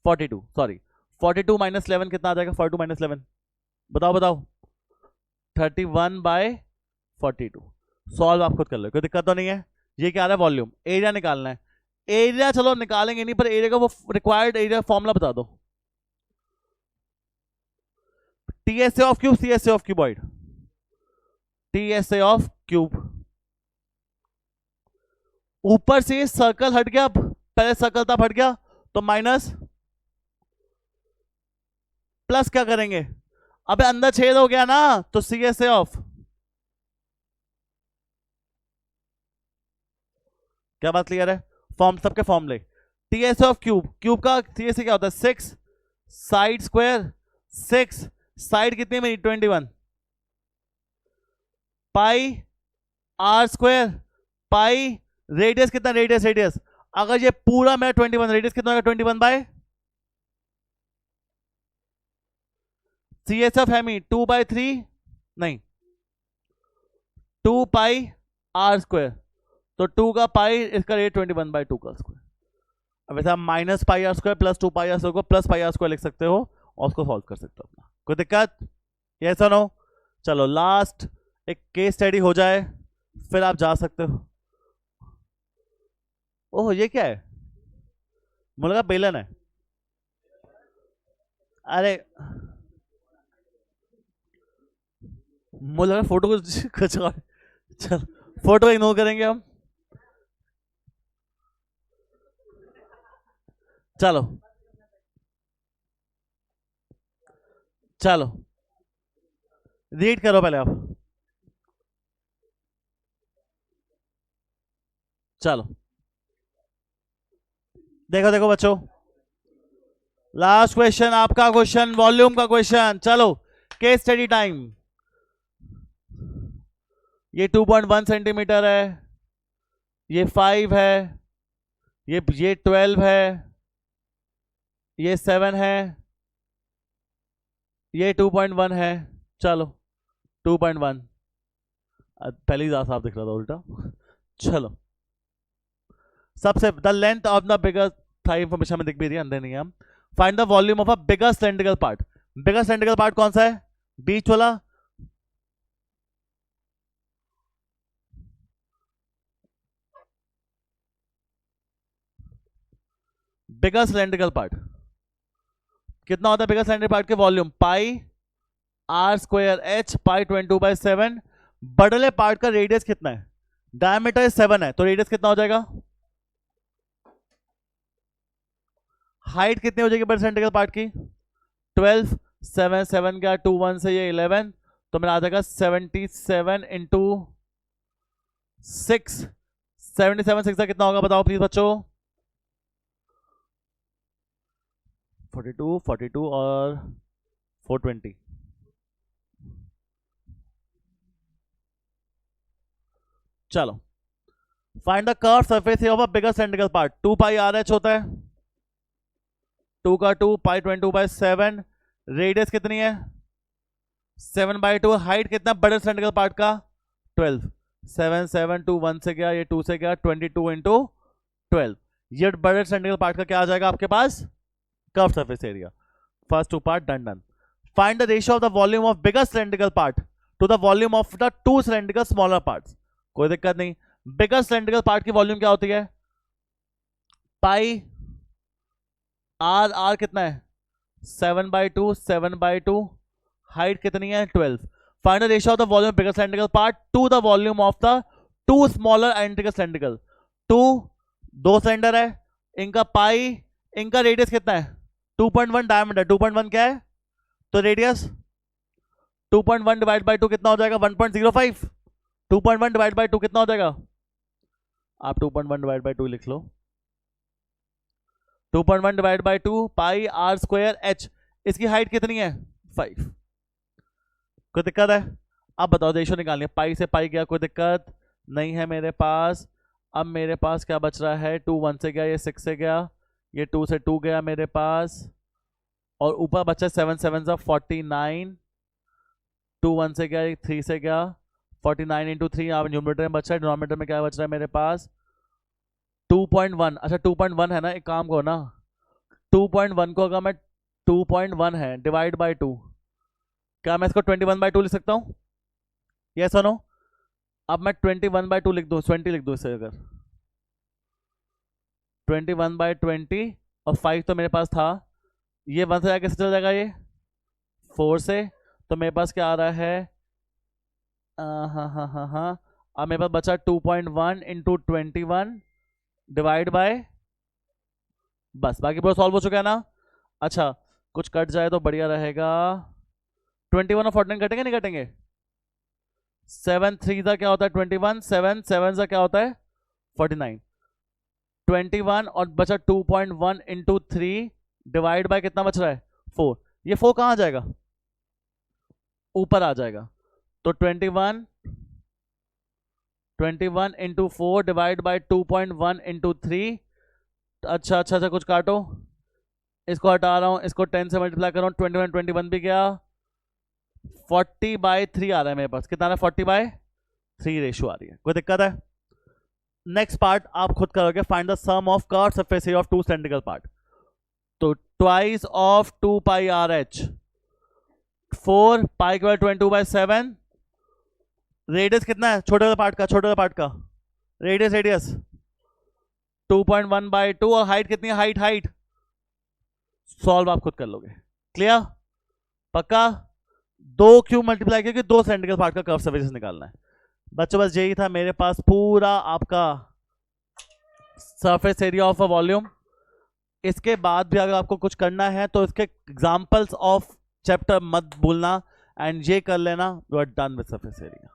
42, सॉरी 42 माइनस 11 कितना आ जाएगा? 42 माइनस 11 बताओ बताओ। 31/42। सॉल्व आप खुद कर लो, कोई दिक्कत तो नहीं है? ये क्या आ रहा है? वॉल्यूम। एरिया निकालना है। एरिया चलो निकालेंगे नहीं, पर एरिया का वो रिक्वायर्ड एरिया फॉर्मूला बता दो। TSA of cube, CSA of cuboid. TSA of cube. ऊपर से सर्कल हट गया, पहले सर्कल था हट गया, तो माइनस प्लस क्या करेंगे? अबे अंदर छेद हो गया ना, तो सीएसए ऑफ, क्या बात क्लियर है? फॉर्म सबके फॉर्मूले। टीएसए ऑफ क्यूब, क्यूब का टीएसए क्या होता है? 6 साइड स्क्वायर 6, साइड कितनी मेरी 21 pi are square pi, radius कितना? रेडियस रेडियस अगर ये पूरा मेरा 21, रेडियस कितना होगा? 21 by C S F hemi 2/3, नहीं 2 पाई आर स्क्वायर, तो 2 का पाई, इसका रेट 21/2 का स्क्वायर। अब ऐसा minus pi are square plus 2 pi are square को प्लस पाई आर स्क्वायर लिख सकते हो और उसको सॉल्व कर सकते हो अपना। कोई दिक्कत? यस और नो? चलो लास्ट एक केस स्टडी हो जाए, फिर आप जा सकते हो। ओह ये क्या है? मुझे लगा बेलन है। अरे मुझे लगा फोटो कुछ और। चल फोटो इग्नोर करेंगे हम। चलो चलो रीड करो पहले आप। चलो देखो देखो बच्चों, लास्ट क्वेश्चन आपका, क्वेश्चन वॉल्यूम का क्वेश्चन। चलो केस स्टडी टाइम। ये 2.1 सेंटीमीटर है, ये 5 है, ये 12 है, ये 7 है, ये 2.1 है। चलो 2.1, पहले ही साफ दिख रहा था उल्टा। चलो सबसे the length of the bigger था, इंफॉर्मेशन में दिख भी रही है, अंदर नहीं है हम। Find the volume of a bigger cylindrical part. Bigger cylindrical part कौन सा है? बीच वाला। बिगर सिलेंड्रिकल पार्ट कितना होता है? बिगर सिलेंड्रिकल पार्ट के volume pi are square H, pi 22/7। बड़े पार्ट का रेडियस कितना है? डायमीटर 7 है, तो रेडियस कितना हो जाएगा? हाइट कितनी हो जाएगी बड़े सिलेंड्रिकल पार्ट की? 12। 7 7 का 2 1 से ये 11, तो मेरा आ जाएगा 77 इंटू 6। 77 6 का कितना होगा बताओ प्लीज बच्चों? 42 42 और 420। चलो find the curve surface of a bigger cylindrical part. 2 pi R H होता है, 2 का 2 पाई 22/7। रेडियस कितनी है? 7/2। हाइट कितना बड़े सिलेंड्रिकल पार्ट का? 12। 7 7 2 1 से गया, ये 2 से गया, 22 इंटू 12। ये बड़े सिलेंड्रिकल पार्ट का क्या आ जाएगा आपके पास? Curve surface area. First two part done done. Find the ratio of the volume of bigger cylindrical part to the volume of the two cylindrical smaller parts. कोई दिक्कत नहीं। बिगर सिलेंड्रिकल पार्ट की वॉल्यूम क्या होती है? Pi are, are कितना है? 7/2 7/2। Height कितनी है? 12। Find the ratio of the volume of bigger cylindrical part to the volume of the two smaller entrical cylindrical. Two, दो सिलेंडर है, इनका पाई, इनका रेडियस कितना है? 2.1 डायमीटर। 2.1 क्या है? तो रेडियस 2.1 डिवाइड बाई 2 कितना हो जाएगा? 1.05। 2.1 डिवाइड बाई 2 कितना हो जाएगा? आप 2.1 डिवाइड बाई 2 लिख लो। 2.1 divide by 2 pi are square h. इसकी हाइट कितनी है? 5। कोई दिक्कत है? अब बताओ रेशियो निकालनी है। पाई से पाई गया, कोई दिक्कत नहीं है मेरे पास। अब मेरे पास क्या बच रहा है? 2 1 से गया, ये 6 से गया, ये 2 से 2 गया मेरे पास, और ऊपर बचा 7 7 सा 49। 2 1 से गया, ये 3 से गया, 49 इंटू 3। आप न्यूमरेटर में बच रहा है, डिनोमिनेटर में क्या बच रहा है मेरे पास? 2.1। अच्छा 2.1 है ना, एक काम करो ना, 2.1 को अगर मैं 2.1 है डिवाइड बाई 2, क्या मैं इसको 21/2 लिख सकता हूँ? यस और नो? अब मैं 21/2 लिख दूँ, 20 लिख दूँ इसे, अगर 21/20 और 5 तो मेरे पास था, ये 1 से जाकर कैसे चला जाएगा? ये 4 से, तो मेरे पास क्या आ रहा है? हाँ हाँ हाँ हाँ, अब मेरे पास बचा 2.1 इंटू 21 डिवाइड बाय, बस बाकी पूरा सॉल्व हो चुका है ना? अच्छा कुछ कट जाए तो बढ़िया रहेगा। 21 और 49 कटेंगे नहीं कटेंगे? 7 3 का क्या होता है? 21। 7 7 का क्या होता है? 49। 21 और बचा 2.1 इंटू 3 डिवाइड बाय कितना बच रहा है? 4। ये 4 कहाँ आ जाएगा? ऊपर आ जाएगा। तो 21 इंटू 4 डिवाइड बाई 2.1 इंटू 3। अच्छा अच्छा अच्छा, कुछ काटो, इसको हटा रहा हूँ, इसको 10 से मल्टीप्लाई कर रहा हूँ, 21 21 भी गया, 40/3 आ रहा है मेरे पास। कितना आ रहा है? 40/3 रेशियो आ रही है। कोई दिक्कत है? नेक्स्ट पार्ट आप खुद करोगे। Find the sum of curve surface area of two cylindrical part. तो twice of 2 pi R H, 4 pi के बाद 22/7। रेडियस कितना है छोटे वाले पार्ट का? छोटे वाले पार्ट का रेडियस, रेडियस 2.1/2 और हाइट कितनी है? हाइट सॉल्व आप खुद कर लोगे। क्लियर? पक्का? 2 मल्टीप्लाई करके 2 सेंटिकल पार्ट का कर्व सर्फेस निकालना है बच्चों। बस यही था मेरे पास पूरा आपका surface area of a volume. इसके बाद भी अगर आपको कुछ करना है तो इसके एग्जांपल्स ऑफ चैप्टर मत भूलना एंड ये कर लेना, you are done with surface area.